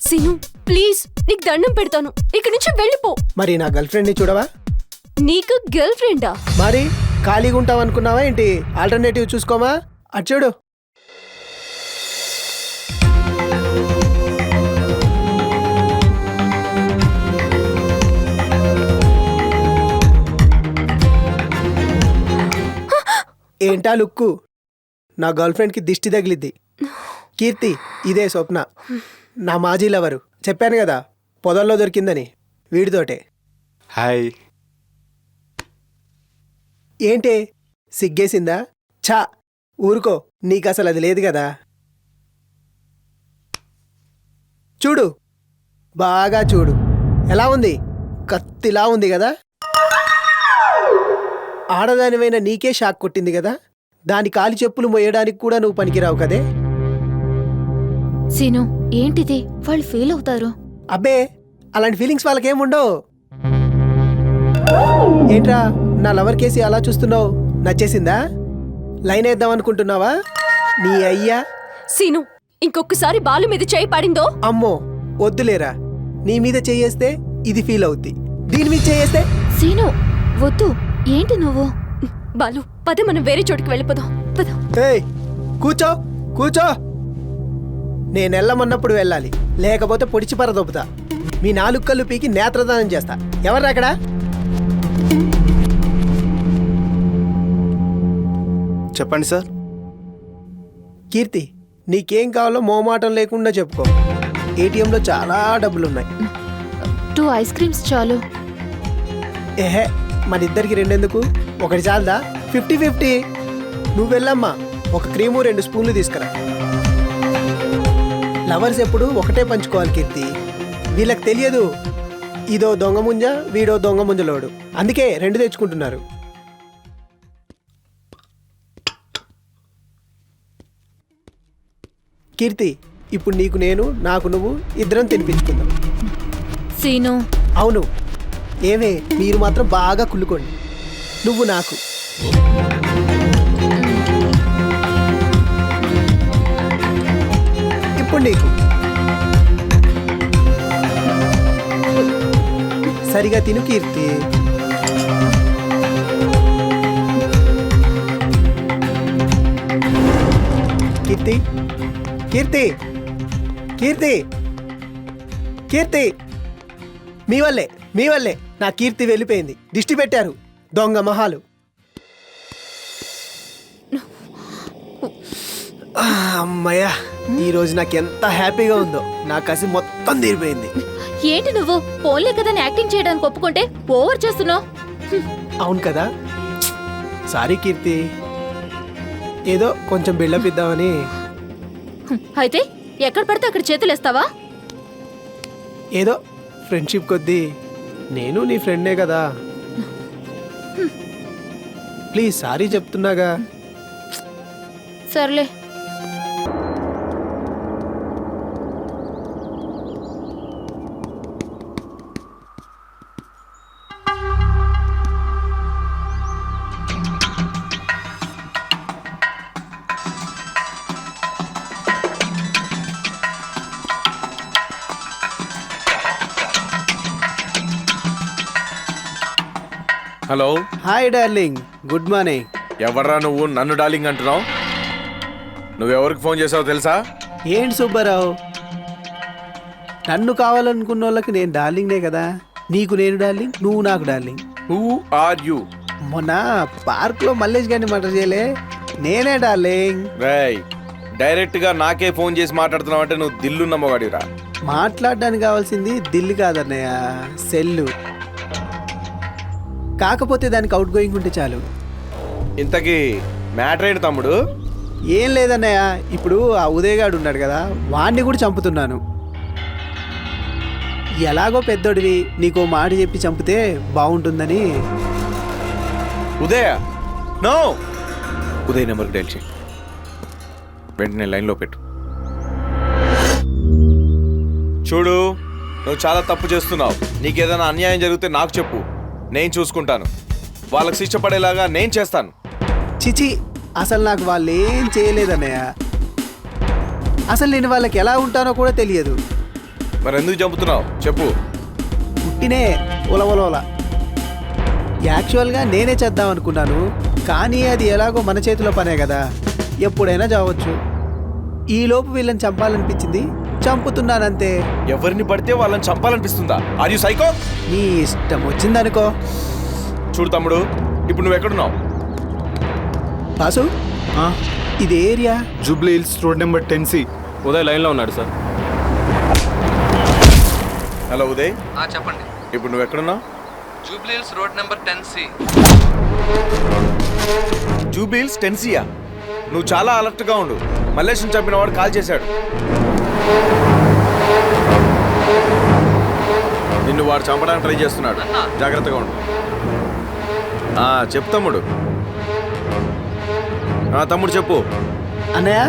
సీను ప్లీజ్, నీకు దండం పెడతాను, ఇక్కడి నుంచి వెళ్ళిపో. మరి నా గర్ల్ ఫ్రెండ్ని చూడవా? నీకు గర్ల్ ఫ్రెండా? మరి ఖాళీగా ఉంటావు అనుకున్నావా ఏంటి? ఆల్టర్నేటివ్ చూసుకోమా. అటు చూడు. ఏంటా లుక్కు? నా గర్ల్ ఫ్రెండ్కి దిష్టి తగిలిద్ది. కీర్తి, ఇదే స్వప్న, నా మాజీ లవరు. చెప్పాను కదా పొదల్లో దొరికిందని, వీడితోటే. హాయ్. ఏంటే సిగ్గేసిందా? ఛా, ఊరుకో, నీకు అసలు అది లేదు కదా. చూడు, బాగా చూడు. ఎలా ఉంది? కత్తిలా ఉంది కదా. ఆడదానివైన నీకే షాక్ కొట్టింది కదా. దాని కాలి చెప్పులు మోయడానికి కూడా నువ్వు పనికిరావు కదే. సీను, ఏంటిది? వాళ్ళు ఫీల్ అవుతారు. అబ్బే, అలాంటి ఫీలింగ్స్ వాళ్ళకేముండవు. ఏంట్రా నా లవర్ కేసి అలా చూస్తున్నావు? నచ్చేసిందా? లైన్ వేద్దాం అనుకుంటున్నావా? నీ అయ్యా. సీను, ఇంకొకసారి బాలు మీద చేయి పడిందో? అమ్మో వద్దులేరా. నీ మీద చేయేస్తే ఇది ఫీల్ అవుద్ది, దీని మీద చేయేస్తే. సీను వద్దు. ఏంటి నువ్వు? బాలు పద, మనం వేరే చోటుకి వెళ్ళిపోదాం. పద. ఏయ్, కూర్చో కూర్చో. నేనెళ్ళమన్నప్పుడు వెళ్ళాలి, లేకపోతే పొడిచి పరదొప్పుతా. మీ 4 కళ్ళు పీకి నేత్రదానం చేస్తా. ఎవర్రా అక్కడ? చెప్పండి సార్. కీర్తి, నీకేం కావాలో మోమాటం లేకుండా చెప్పుకో. ఏటీఎంలో చాలా డబ్బులున్నాయి. 2 ఐస్ క్రీమ్స్ చాలు. ఏహే, మన ఇద్దరికి 2 ఎందుకు? ఒకటి చాలదా? 50-50. నువ్వు వెళ్ళమ్మా, 1 క్రీము 2 స్పూన్లు తీసుకురా. లవర్స్ ఎప్పుడు ఒకటే పంచుకోవాలి కీర్తి. వీళ్ళకి తెలియదు ఇదో దొంగ ముంజ, వీడో దొంగ ముంజలోడు. అందుకే 2 తెచ్చుకుంటున్నారు. కీర్తి, ఇప్పుడు నీకు నేను, నాకు నువ్వు, ఇద్దరం తినిపించుకుందాం. సీను. అవును. ఏమే, మీరు మాత్రం బాగా కుళ్ళుకోండి. నువ్వు నాకు. ఇప్పుడు నీకు. సరిగా తిను కీర్తి. కీర్తి కీర్తి కీర్తి కీర్తి, మీ వల్లే నా కీర్తి వెళ్ళిపోయింది. దిష్టి పెట్టారు దొంగ మహాలు. అమ్మయ్యా, ఈరోజు నాకు ఎంత హ్యాపీగా ఉందో. నా కసి మొత్తం తీరిపోయింది. ఏంటి నువ్వు? ఫోన్లే కదా యాక్టింగ్ చేయడానికి ఒప్పుకుంటే ఓవర్ చేస్తున్నావు. అవును కదా. సారీ కీర్తి, ఏదో కొంచెం బిల్డప్ ఇద్దామని. అయితే ఎక్కడ పడితే అక్కడ చేతులేస్తావా? ఏదో ఫ్రెండ్షిప్ కొద్దీ. నేను నీ ఫ్రెండే కదా. ప్లీజ్ సారీ చెప్తున్నాగా. సర్లే. Hello. Hi darling, good morning. ఎవర్రా నువ్వు నన్ను డార్లింగ్ అంటున్నావు? నువ్వెవరికి ఫోన్ చేసావో తెలుసా? ఏంటి సుబ్బారావు, నన్ను కావాలనుకున్న వాళ్ళకి నేను డార్లింగ్నే కదా. నీకు నేను డార్లింగ్, నువ్వు నాకు డార్లింగ్. Who are you? మొన్న పార్క్లో మల్లేష్ గారిని మటర్ చేయలే, నేనే డార్లింగ్. రేయ్, డైరెక్ట్ గా నాకే ఫోన్ చేసి మాట్లాడుతున్నావు అంటే నువ్వు దిల్లున్న మొగాడిరా. మాట్లాడడానికి కావాల్సింది దిల్లు కాదన్నయ్య, సెల్లు. కాకపోతే దానికి అవుట్ గోయింగ్ ఉంటే చాలు. ఇంతకీ మ్యాటర్ ఏంటి తమ్ముడు? ఏం లేదన్నయ్య, ఇప్పుడు ఆ ఉదయగాడు ఉన్నాడు కదా, వాణ్ణి కూడా చంపుతున్నాను. ఎలాగో పెద్దోడివి, నీకో మాట చెప్పి చంపితే బాగుంటుందని. ఉదయ నో ఉదయ్ నెంబర్కి డైల్ చేయి వెంటనే లైన్లో పెట్టు. చూడు నువ్వు చాలా తప్పు చేస్తున్నావు. నీకేదైనా అన్యాయం జరిగితే నాకు చెప్పు, నేను చూసుకుంటాను. వాళ్ళకి శిక్ష పడేలాగా నేను చేస్తాను. చిచి, అసలు నాకు వాళ్ళు ఏం చేయలేదన్నయ్య. అసలు నేను వాళ్ళకి ఎలా ఉంటానో కూడా తెలియదు. మరి ఎందుకు చంపుతున్నావు చెప్పు. పుట్టినే ఉలవలోల. యాక్చువల్గా నేనే చేద్దాం అనుకున్నాను, కానీ అది ఎలాగో మన చేతిలో పనే కదా, ఎప్పుడైనా చావచ్చు. ఈలోపు వీళ్ళని చంపాలనిపించింది, చంపుతున్నానంతే. ఎవరిని పడితే వాళ్ళని చంపాలనిపిస్తుందా? Are you psycho? నీ ఇష్టం వచ్చిందనుకో. చూడు తమ్ముడు, ఇప్పుడు నువ్వు ఎక్కడున్నావు? బాసు, ఇది area Jubilee Hills road number 10C. Uday లైన్లో ఉన్నాడు సార్. హలో ఉదయ్, చెప్పండి. ఇప్పుడు నువ్వు ఎక్కడున్నావు? Jubilee Hills road number 10C. Jubilee Hills 10Cయా? నువ్వు చాలా అలర్ట్గా ఉండు. మల్లేష్ని చంపిన వాడు కాల్ చేశాడు. నిన్ను వాడు చంపడానికి ట్రై చేస్తున్నాడు, జాగ్రత్తగా ఉండు. చెప్పు తమ్ముడు. తమ్ముడు చెప్పు. అన్నయ్య,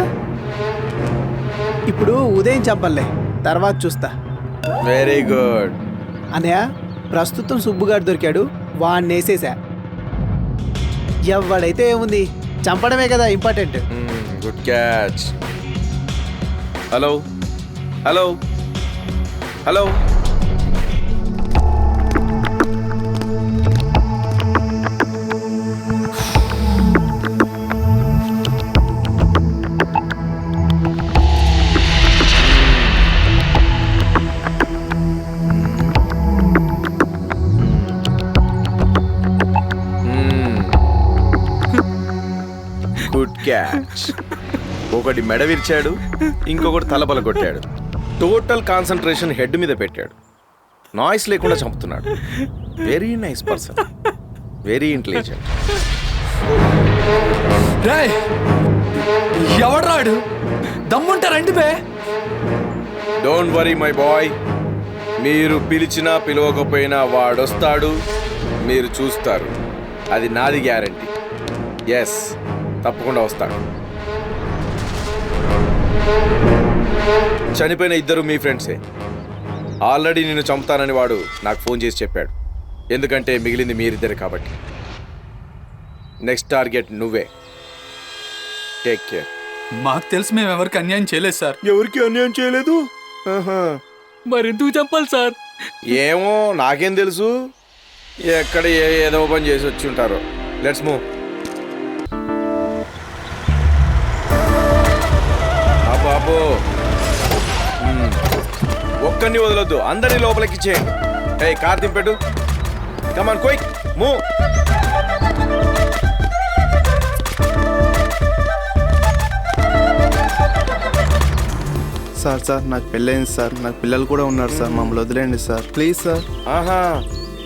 ఇప్పుడు ఉదయం చంపలే, తర్వాత చూస్తా. Very good. అన్నయ్య, ప్రస్తుతం సుబ్బుగాడు దొరికాడు, వాడిని వేసేసా. ఎవడైతే ఏముంది, చంపడమే కదా important. Good catch. Hello hello hello. Good catch. ఒకటి మెడ విరిచాడు, ఇంకొకటి తలబల కొట్టాడు. టోటల్ కాన్సన్ట్రేషన్ హెడ్ మీద పెట్టాడు. నాయిస్ లేకుండా చంపుతున్నాడు. Very nice person, very intelligent. ఎవడ్రాడు? దమ్ముంటే రండి బే. డోంట్ వరీ మై బాయ్, మీరు పిలిచినా పిలవకపోయినా వాడొస్తాడు, మీరు చూస్తారు. అది నాది గ్యారంటీ. ఎస్, తప్పకుండా వస్తాడు. చనిపోయిన ఇద్దరు మీ ఫ్రెండ్సే. ఆల్రెడీ నిన్ను చంపుతానని వాడు నాకు ఫోన్ చేసి చెప్పాడు. ఎందుకంటే మిగిలింది మీరిద్దరు కాబట్టి. నెక్స్ట్ టార్గెట్ నువ్వే. Take care. మాకు తెలుసు మేము ఎవరికి అన్యాయం చేయలేదు సార్. ఎవరికి అన్యాయం చేయలేదు? మరెందుకు చంపాలి సార్? ఏమో నాకేం తెలుసు, ఎక్కడ ఏదో పని చేసి వచ్చి ఉంటారో. Let's move. బాబు, ఒక్కడిని వదలొద్దు, అందరినీ లోపలికి చేయండి. ఏ కార్ దింపెట్టు. Come on quick move. సార్ నాకు పెళ్ళైంది సార్, నాకు పిల్లలు కూడా ఉన్నారు సార్, మమ్మల్ని వదిలేండి సార్ ప్లీజ్ సార్. ఆహా,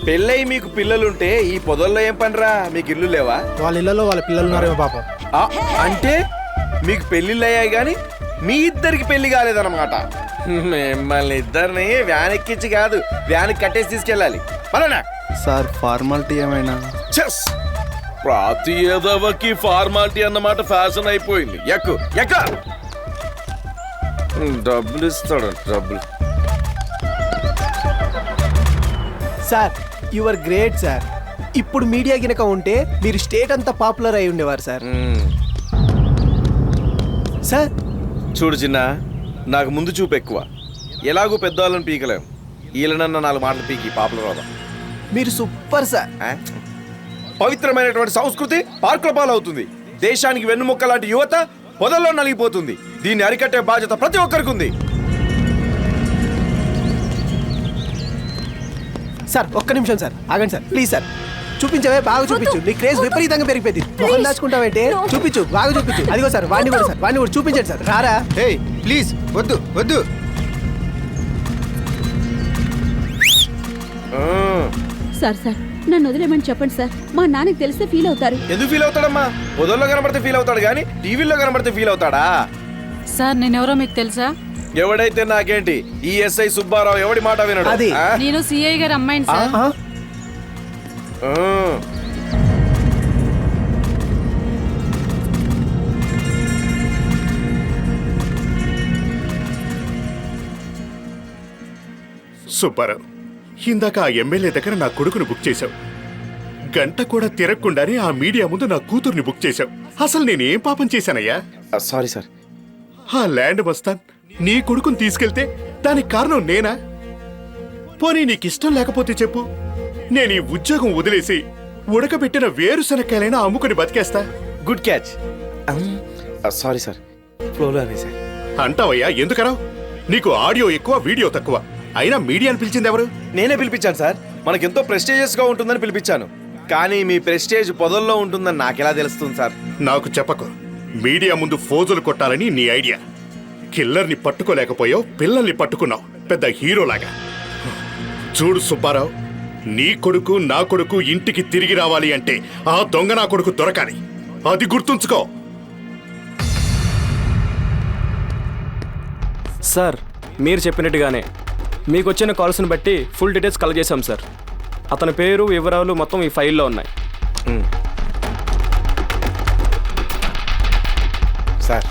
పెళ్ళయి మీకు పిల్లలుంటే ఈ పొదల్లో ఏం పనిరా? మీకు ఇల్లు లేవా? వాళ్ళ ఇళ్లలో వాళ్ళ పిల్లలు ఉన్నారేమో పాపం. అంటే మీకు పెళ్ళిళ్ళు అయ్యాయి కానీ మీ ఇద్దరికి పెళ్లి కాలేదన్నమాట. మిమ్మల్ని ఇద్దరిని వ్యాన్ ఎక్కించి కాదు, వ్యాన్ కట్టేసి తీసుకెళ్ళాలి. పలానా సార్ ఫార్మాలిటీ ఏమైనా? చెస్, ప్రతి ఎదవకి ఫార్మాలిటీ అన్నమాట ఫ్యాషన్ అయిపోయింది. ఎక్కు ఎక్క. డబ్బులు ఇస్తాడు, డబ్బులు. Sir, you are great sir. ఇప్పుడు మీడియా గినక ఉంటే మీరు స్టేట్ అంతా పాపులర్ అయి ఉండేవారు సార్. సార్ చూడు చిన్న, నాకు ముందు చూపు ఎక్కువ. ఎలాగూ పెద్దవాళ్ళని పీకలేం. వీళ్ళనన్న 4 మాటలు పీకి పాపులర్ అవుదాం. మీరు సూపర్ సార్. పవిత్రమైనటువంటి సంస్కృతి పార్కుల పాలవుతుంది. దేశానికి వెన్నుముక్క లాంటి యువత పొదల్లో నలిగిపోతుంది. దీన్ని అరికట్టే బాధ్యత ప్రతి ఒక్కరికి ఉంది. సార్ ఒక్క నిమిషం సార్, ఆగండి సార్ ప్లీజ్ సార్. చూపించవే, బాగా చూపించు. నీ క్రేజ్ విపరీతంగా పెరిగిపోయింది. మొహం దాచుకుంటావంటే చూపించు, బాగా చూపించు. అదిగో సార్, వాడిని కూడా సార్, వాడిని కూడా చూపించండి సార్. రారా. హే ప్లీజ్, వద్దు వద్దు. సార్ నన్ను వదిలేమని చెప్పండి సార్, మా నాన్నకి తెలిస్తే ఫీల్ అవుతారు. ఎందుకు ఫీల్ అవుతాడమ్మా? పొదల్లో కనబడితే ఫీల్ అవుతాడు కానీ టీవీలో కనబడితే ఫీల్ అవుతాడా? సార్ నేనెవరో మీకు తెలుసా? ఎవడైతే నాకేంటి, ఈ ఎస్ఐ సుబ్బారావు ఎవడి మాట వినడు. నేను సిఐ గారు అమ్మాయిని సార్. సుబ్బారావు, ఇందాక ఆ ఎమ్మెల్యే దగ్గర నా కొడుకును బుక్ చేశావు. గంట కూడా తిరగకుండానే ఆ మీడియా ముందు నా కూతుర్ని బుక్ చేశావు. అసలు నేనేం పాపం చేశానయ్యా? Sorry sir. ఆ ల్యాండ్ మస్తాన్ నీ కొడుకుని తీసుకెళ్తే దానికి కారణం నేనా? పోనీ నీకిష్టం లేకపోతే చెప్పు, నేను ఈ ఉద్యోగం వదిలేసి ఉడకబెట్టిన వేరుశనక్కాయలైనా అమ్ముకుని బతికేస్తా. Good catch. సారీ సార్, ఫ్లోలో సార్. అంటావయ్యా, ఎందుకరావు? నీకు ఆడియో ఎక్కువ, వీడియో తక్కువ. అయినా మీడియాని పిలిచింది ఎవరు? నేనే పిలిపించాను సార్. మనకెంతో ప్రెస్టీజియస్గా ఉంటుందని పిలిపించాను. కానీ మీ ప్రెస్టేజ్ పొదల్లో ఉంటుందని నాకెలా తెలుస్తుంది సార్? నాకు చెప్పకు. మీడియా ముందు ఫోజులు కొట్టాలని నీ ఐడియా. కిల్లర్ని పట్టుకోలేకపోయావు, పిల్లల్ని పట్టుకున్నావు పెద్ద హీరోలాగా. చూడు సుబ్బారావు, నీ కొడుకు నా కొడుకు ఇంటికి తిరిగి రావాలి అంటే ఆ దొంగ నా కొడుకు దొరకాలి. అది గుర్తుంచుకో. సార్, మీరు చెప్పినట్టుగానే మీకు వచ్చిన కాల్స్ని బట్టి ఫుల్ డీటెయిల్స్ కలెక్ట్ చేశాం సార్. అతని పేరు, వివరాలు మొత్తం ఈ ఫైల్లో ఉన్నాయి. సార్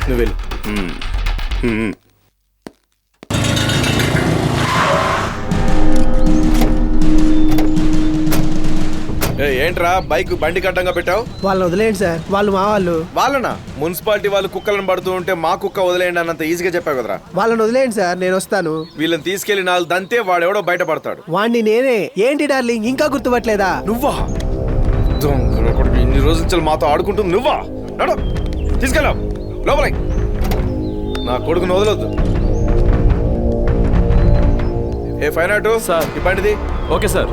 నువ్వు వెళ్ళు. ఏంట్రా బైక్ బండి కట్టంగా పెట్టావు? వాళ్ళని వదిలేయండి సార్, వాళ్ళు మా వాళ్ళు. వాళ్ళనా? మున్సిపాలిటీ వాళ్ళు కుక్కలను పడుతూ ఉంటే మా కుక్క వదిలేయండి అన్నంత ఈజీగా చెప్పావు కదరా. వాళ్ళని వదిలేయండి సార్, నేను వస్తాను. వీళ్ళని తీసుకెళ్లి 4 దంతే వాడెవడో బయటపడతాడు. వాణ్ణి నేనే. ఏంటి డార్లింగ్, ఇంకా గుర్తుపట్టలేదా? నువ్వా? ఇన్ని రోజుల మాతో ఆడుకుంటుంది నువ్వా? నడు, తీసుకెళ్ళావు లోపలికి. నా కొడుకుని వదలొద్దు. ఏ ఫైన్ ఆటో సార్, ఈ బండిది. Okay sir.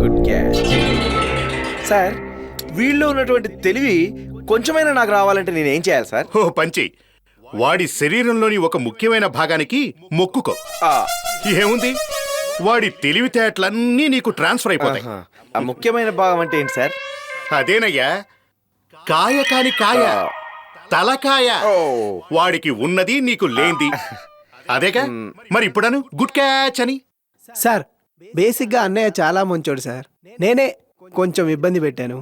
Good catch. Sir, వీళ్ళలో ఉన్నటువంటి తెలివి కొంచెమైనా నాకు రావాలంటే నేనేం చేయాలి సార్? ఓ పంచి, వాడి శరీరంలోని ఒక ముఖ్యమైన భాగానికి మొక్కుకో. ఏముంది, వాడి తెలివితేటలన్నీ నీకు ట్రాన్స్ఫర్ అయిపోతాయి. ఆ ముఖ్యమైన భాగం అంటే ఏంటి సార్? అదేనయ్యా, కాయ కాని కాయ, తలకాయ. వాడికి ఉన్నది నీకు లేంది. అదేగా మరి ఇప్పుడను గుడ్ క్యాచ్ అని. సార్, బేసిక్గా అన్నయ్య చాలా మంచోడు సార్. నేనే కొంచెం ఇబ్బంది పెట్టాను.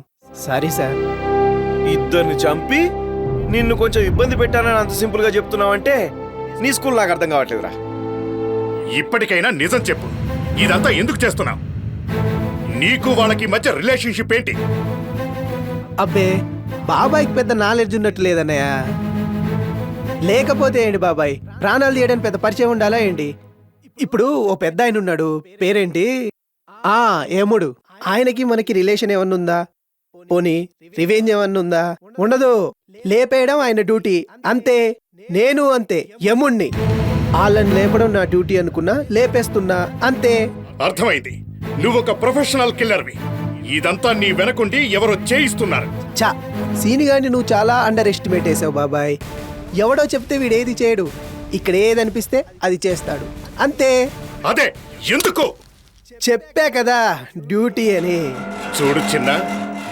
Sorry sir. ఇద్దరిని చంపి నిన్ను కొంచెం ఇబ్బంది పెట్టానని అంత సింపుల్ గా చెప్తున్నావంటే నీ స్కూల్ నాకు అర్థం కావట్లేదురా. ఇప్పటికైనా నిజం చెప్పు, ఇదంతా ఎందుకు చేస్తున్నావు? నీకు వాళ్ళకి మధ్య రిలేషన్షిప్ ఏంటి? అబ్బే, బాబాయ్కి పెద్ద నాలెడ్జ్ ఉన్నట్టు లేదన్నయ్య. లేకపోతే ఏంటి బాబాయ్, ప్రాణాలు తీయడానికి పెద్ద పరిచయం ఉండాలా ఏంటి? ఇప్పుడు ఓ పెద్ద ఆయన ఉన్నాడు, పేరేంటి? ఏముడు. ఆయనకి మనకి రిలేషన్ ఏమన్నుందా? పోనీ రివెంజ్ ఏమన్నుందా? ఉండదు. లేపేయడం ఆయన డ్యూటీ, అంతే. నేను అంతే, యముణ్ణి. వాళ్ళని లేపడం నా డ్యూటీ అనుకున్నా, లేపేస్తున్నా, అంతే. అర్థమైంది, నువ్వొక ప్రొఫెషనల్ కిల్లర్వి. ఇదంతా నీ వెనకుండి ఎవరో చేయిస్తున్నారు. చా, సీనిగాని నువ్వు చాలా అండర్ ఎస్టిమేట్ వేసావు బాబాయ్. ఎవడో చెప్తే వీడేది చేయడు, ఇక్కడ ఏదనిపిస్తే అది చేస్తాడు, అంతే. అదే ఎందుకు చెప్పా కదా, డ్యూటీ అని. చూడు చిన్న,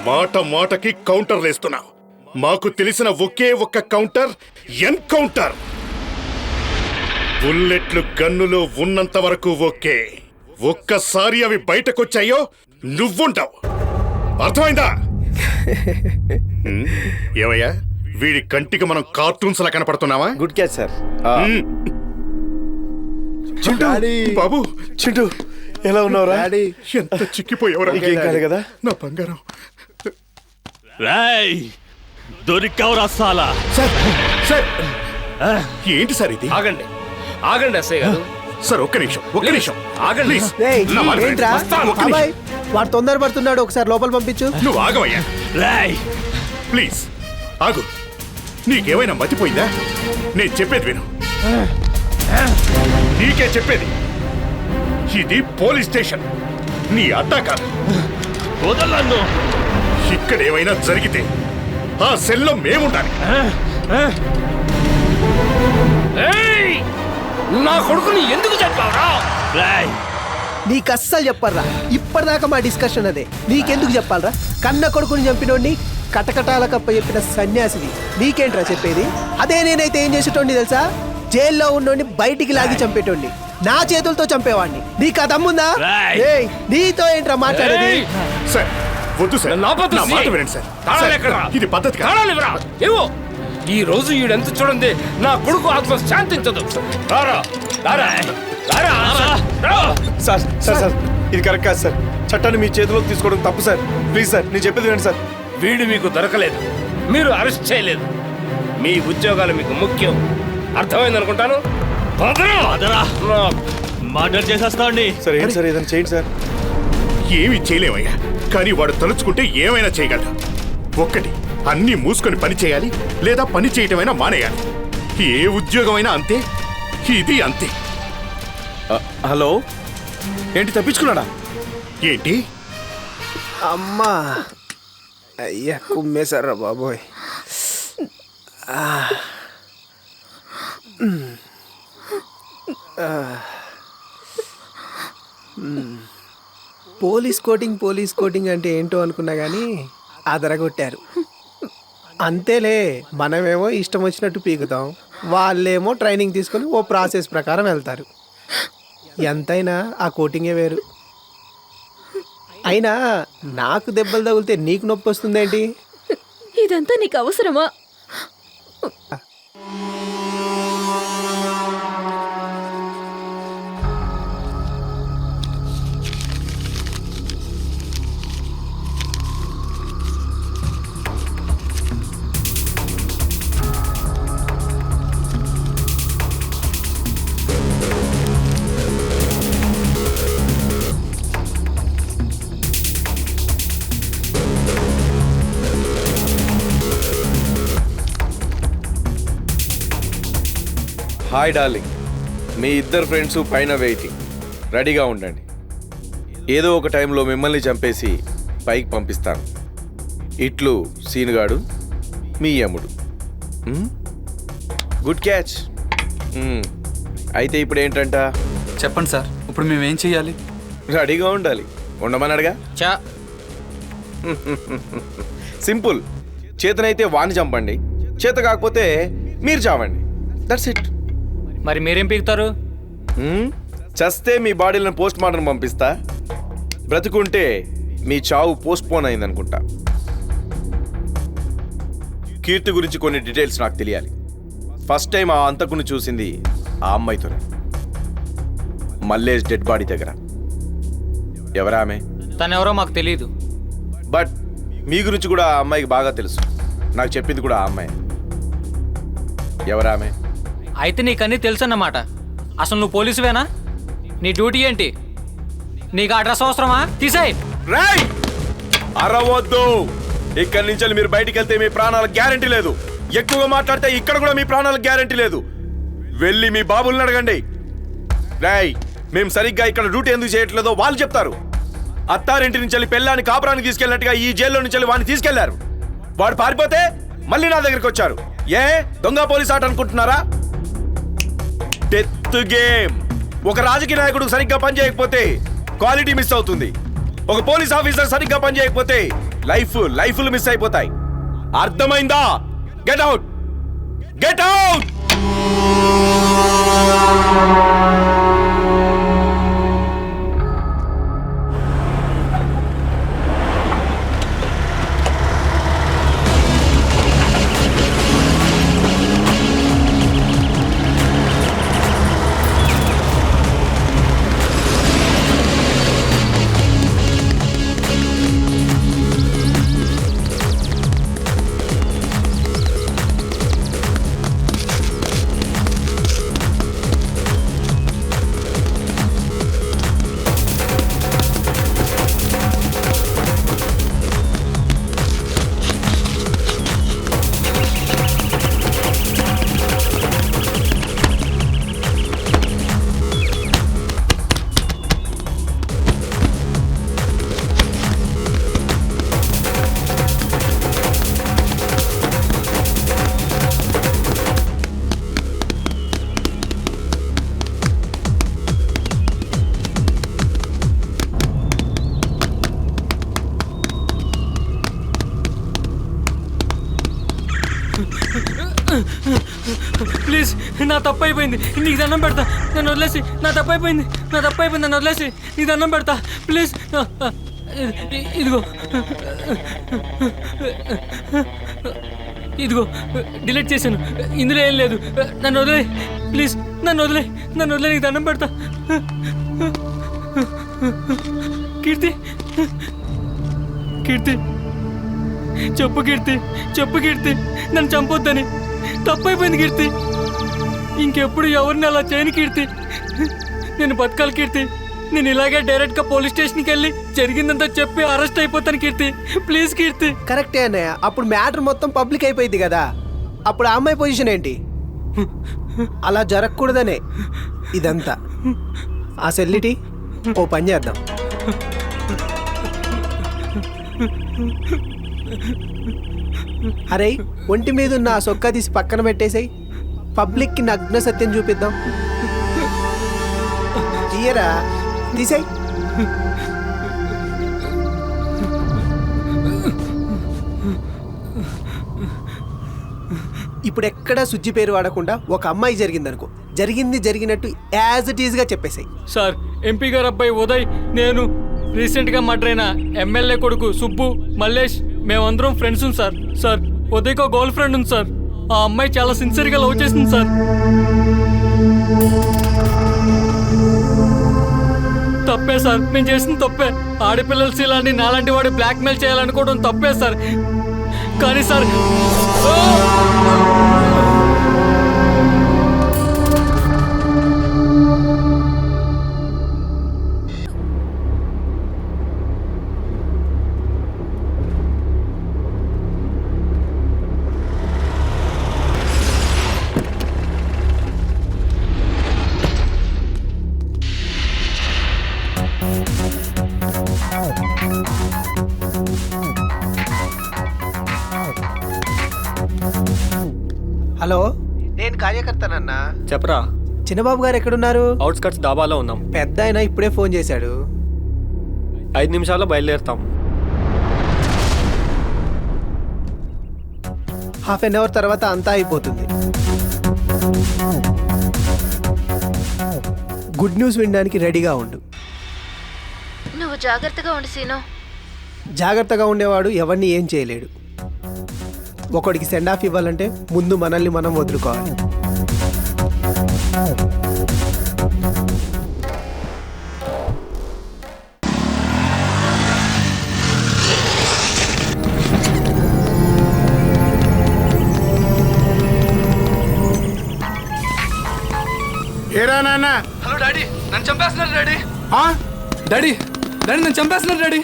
మాట మాటకి కౌంటర్ వేస్తున్నావు. మాకు తెలిసిన ఒకే ఒక్క కౌంటర్, ఎన్కౌంటర్. బుల్లెట్లు గన్నులో ఉన్నంత వరకు ఓకే. ఒక్కసారి అవి బయటకొచ్చాయో నువ్వుంటావు. అర్థమైందా? ఏమయ్యా, వీడి కంటికి మనం కార్టూన్స్ లా కనపడుతున్నావా? Good catch sir. బాబు, చింటూ ఎలా ఉన్నావురా? ఎంత చిక్కిపోయావురా. ఇంకేం కాదు కదా నా బంగారం. దొరికావురా సాలా. సార్, సార్, ఏంటి సార్ ఇది? ఆగండి, ఆగండి ఎస్ఐ గారు. సార్ ఒక్క నిమిషం, ఒక్క నిమిషం ఆగండి. ఏంట్రా బాబాయ్, వాడు తొందరపడుతున్నాడు, ఒకసారి లోపల పంపించు. నువ్వు ఆగవయ్యా. ప్లీజ్ ఆగు. నీకేమైనా మతిపోయిందా? నేను చెప్పేది విను. నీకే చెప్పేది. ఇది పోలీస్ స్టేషన్, నీ అడ్డా కాదు. వదలను. ఇక్కడ ఏమైనా జరిగితే ఆ సెల్లో మేముండాలి. నా కొడుకుని ఎందుకు చెప్పావురా? నీకు అస్సలు చెప్పర్రా. ఇప్పటిదాకా మా డిస్కషన్ అదే. నీకెందుకు చెప్పాలరా? కన్న కొడుకుని చంపినోడిని కటకటాల కప్ప చెప్పిన సన్యాసివి నీకేంట్రా చెప్పేది? అదే నేనైతే ఏం చేసేటోడిని తెలుసా? జైల్లో ఉన్నోడిని బయటికి లాగి చంపేటోడిని, నా చేతులతో చంపేవాడిని. నీకు ఆ దమ్ముందా? ఏయ్, నీతో ఏంట్రా మాట్లాడేది? సార్ వద్దు సార్, నా మాట వినండి సార్. ఇది పద్ధతి ఏవో ఈ రోజు ఈడెంత చూడండి, నా కొడుకు ఆత్మ శాంతించదు. సార్ సార్ సార్ ఇది కరెక్ట్ కాదు సార్. చట్టాన్ని మీ చేతిలోకి తీసుకోవడం తప్పు సార్. ప్లీజ్ సార్, నేను చెప్పేది వినండి సార్. వీడు మీకు దొరకలేదు, మీరు అరెస్ట్ చేయలేదు. మీ ఉద్యోగాలు మీకు ముఖ్యం, అర్థమైంది అనుకుంటాను. మర్డర్ చేసేస్తాండి. సార్ ఏంటి సార్, ఏదైనా చేయండి సార్. ఏమి చేయలేమయ్యా, కానీ వాడు తలుచుకుంటే ఏమైనా చేయగలడు. ఒక్కటి, అన్నీ మూసుకొని పని చేయాలి, లేదా పని చేయటమైనా మానేయాలి. ఏ ఉద్యోగమైనా అంతే, ఇది అంతే. హలో, ఏంటి తప్పించుకున్నాడా? ఏంటి? అమ్మా అయ్యా, కుమ్మేశారా బాబోయ్. పోలీస్ కోటింగ్ అంటే ఏంటో అనుకున్నా కానీ అదరగొట్టారు. అంతేలే, మనమేమో ఇష్టం వచ్చినట్టు పీకుతాం, వాళ్ళేమో ట్రైనింగ్ తీసుకొని ఓ ప్రాసెస్ ప్రకారం వెళ్తారు. ఎంతైనా ఆ కోటింగే వేరు. అయినా నాకు దెబ్బలు తగిలితే నీకు నొప్పి వస్తుందేంటి? ఇదంతా నీకు అవసరమా? హాయ్ డార్లింగ్, మీ ఇద్దరు ఫ్రెండ్స్ పైన వెయిటింగ్. రెడీగా ఉండండి. ఏదో ఒక టైంలో మిమ్మల్ని చంపేసి పైకి పంపిస్తాను. ఇట్లు సీనుగాడు, మీ యముడు. Good catch. అయితే ఇప్పుడు ఏంటంట? చెప్పండి సార్, ఇప్పుడు మేమేం చెయ్యాలి? రెడీగా ఉండాలి. ఉండమన్నాడుగా. సింపుల్. చేతనైతే వాణ్ణి చంపండి, చేత కాకపోతే మీరు చావండి. That's it. మరి మీరేం పీకుతారు? చస్తే మీ బాడీలను పోస్ట్ మార్టం పంపిస్తా, బ్రతుకుంటే మీ చావు పోస్ట్ పోన్ అయిందనుకుంటా. కీర్తి గురించి కొన్ని డీటెయిల్స్ నాకు తెలియాలి. ఫస్ట్ టైం ఆ అంతకుని చూసింది ఆ అమ్మాయితోనే, మల్లేష్ డెడ్ బాడీ దగ్గర. ఎవరా ఆమె? తనెవరో మాకు తెలియదు. బట్ మీ గురించి కూడా ఆ అమ్మాయికి బాగా తెలుసు. నాకు చెప్పింది కూడా ఆ అమ్మాయి. ఎవరా ఆమె? అయితే నీకన్నీ తెలుసు అన్నమాట. అసలు నువ్వు పోలీసువేనా? నీ డ్యూటీ ఏంటి? నీకు ఆ డ్రెస్ అవసరమా? తీసేయ్. రేయ్, అరవద్దు. ఇక్కడి నుంచి మీరు బయటికి వెళ్తే మీ ప్రాణాలకు గ్యారంటీ లేదు. ఎక్కువగా మాట్లాడితే ఇక్కడ కూడా మీ ప్రాణాలకు గ్యారంటీ లేదు. వెళ్ళి మీ బాబుల్ని అడగండి. రేయ్, మేము సరిగ్గా ఇక్కడ డ్యూటీ ఎందుకు చేయట్లేదో వాళ్ళు చెప్తారు. అత్తారింటి నుంచి వెళ్ళి పెళ్ళాన్ని కాపురానికి తీసుకెళ్ళినట్టుగా ఈ జైల్లో నుంచి వెళ్ళి వాడిని తీసుకెళ్లారు. వాడు పారిపోతే మళ్ళీ నా దగ్గరికి వచ్చారు. ఏ దొంగ పోలీస్ ఆట అనుకుంటున్నారా? Death game. ఒక రాజకీయ నాయకుడు సరిగ్గా పనిచేయకపోతే క్వాలిటీ మిస్ అవుతుంది. ఒక పోలీస్ ఆఫీసర్ సరిగ్గా పనిచేయకపోతే లైఫ్లు మిస్ అయిపోతాయి. అర్థమైందా? Get out, get out. Please నా తప్పు అయిపోయింది, నీకు దండం పెడతా, నన్ను వదిలేసి. నా తప్పు అయిపోయింది, నన్ను వదిలేసి, నీకు దండం పెడతా ప్లీజ్. ఇదిగో డిలీట్ చేశాను, ఇందులో ఏం లేదు. నన్ను వదిలే ప్లీజ్, నన్ను వదిలే, నీకు దండం పెడతా. కీర్తి, చెప్పు కీర్తి, నన్ను చంపొద్దని. తప్పైపోయింది కీర్తి, ఇంకెప్పుడు ఎవరిని అలా చేయను కీర్తి. నేను బతకాలి కీర్తి, నేను ఇలాగే డైరెక్ట్గా పోలీస్ స్టేషన్కి వెళ్ళి జరిగిందంతా చెప్పి అరెస్ట్ అయిపోతాను కీర్తి, ప్లీజ్ కీర్తి. కరెక్టే అన్నయ్య, అప్పుడు మ్యాటర్ మొత్తం పబ్లిక్ అయిపోయింది కదా, అప్పుడు ఆ అమ్మాయి పొజిషన్ ఏంటి? అలా జరగకూడదనే ఇదంతా. ఆ సెల్లిటీ ఓ పని చేద్దాం, అరే ఒంటి మీద ఉన్న ఆ సొక్కా తీసి పక్కన పెట్టేసాయి, పబ్లిక్కి నగ్న సత్యం చూపిద్దాం. తీయరా, తీసాయి. ఇప్పుడు ఎక్కడా సుజ్జి పేరు వాడకుండా ఒక అమ్మాయి జరిగిందనుకో, జరిగినట్టు యాజ్ ఇట్ ఈజ్గా చెప్పేసాయి. సార్, ఎంపీ గారు అబ్బాయి ఉదయ్, నేను రీసెంట్గా మర్డర్ అయిన ఎమ్మెల్యే కొడుకు సుబ్బు, మల్లేష్, మేమందరం ఫ్రెండ్స్ సార్. ఉదయ్కి ఒక గర్ల్ ఫ్రెండ్ ఉంది సార్. ఆ అమ్మాయి చాలా సిన్సియర్గా లవ్ చేసింది సార్. తప్పే సార్, నేను చేసిన తప్పే. ఆడపిల్లలు ఇలాంటి నాలాంటి వాడు బ్లాక్మెయిల్ చేయాలనుకోవడం తప్పే సార్. కానీ సార్, హలో, నేను కార్యకర్తనన్నా. చెప్పరా. చిన్నబాబు గారు ఎక్కడున్నారు? అవుట్స్కట్స్ డాబాలో ఉన్నాం. పెద్ద ఆయన ఇప్పుడే ఫోన్ చేశాడు. 5 నిమిషాల్లో బయలుదేరుతాం. హాఫ్ అన్ అవర్ తర్వాత అంతా అయిపోతుంది. గుడ్ న్యూస్ వినడానికి రెడీగా ఉండు. నువ్వు జాగ్రత్తగా ఉండు సీను. జాగ్రత్తగా ఉండేవాడు ఎవరిని ఏం చేయలేడు. ఒకడికి సెండ్ ఆఫ్ ఇవ్వాలంటే ముందు మనల్ని మనం వదులుకోవాలి. ఏరా నాన్న. హలో డాడీ, నన్ను చంపేస్తున్నారు డాడీ. డాడీ నన్ను చంపేస్తున్నారు డాడీ.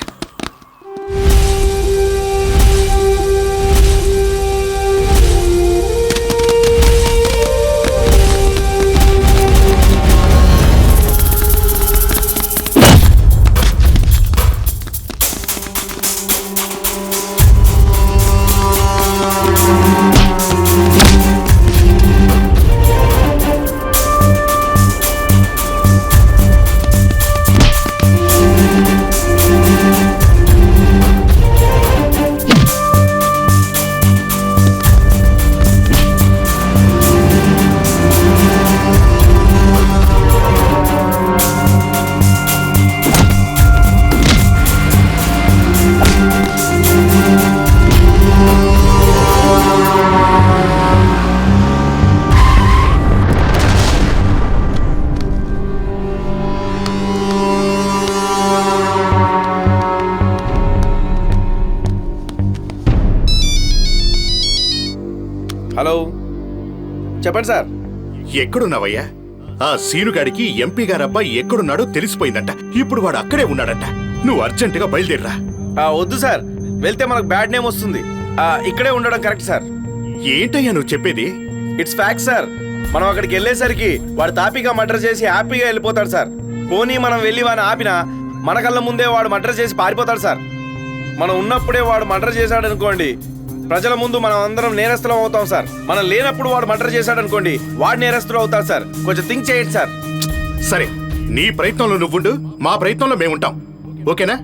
హలో, చెప్పండి సార్. ఎక్కడున్నావయ్యా? ఆ సీనుగాడికి ఎంపీ గారు అబ్బాయి ఎక్కడున్నాడో తెలిసిపోయిందంట. ఇప్పుడు వాడు అక్కడే ఉన్నాడంట. నువ్వు అర్జెంటుగా బయలుదేరరా. వద్దు సార్, వెళ్తే మనకు బ్యాడ్ నేమ్ వస్తుంది. ఇక్కడే ఉండడం కరెక్ట్ సార్. ఏంటయ్యా నువ్వు చెప్పేది? It's fact sir. మనం అక్కడికి వెళ్ళేసరికి వాడు తాపీగా మర్డర్ చేసి హ్యాపీగా వెళ్ళిపోతాడు సార్. పోనీ మనం వెళ్ళి వాడిని ఆపినా మన కళ్ళ ముందే వాడు మర్డర్ చేసి పారిపోతాడు సార్. మనం ఉన్నప్పుడే వాడు మర్డర్ చేశాడు అనుకోండి, ప్రజల ముందు మనం అందరం నేరస్తులం అవుతాం సార్. మనం లేనప్పుడు వాడు మర్డర్ చేశాడు అనుకోండి, వాడు నేరస్తులు అవుతాడు సార్. కొంచెం థింక్ చేయండి సార్. సరే, నీ ప్రయత్నంలో నువ్వుండు, మా ప్రయత్నంలో మేముంటాం. ఓకేనా?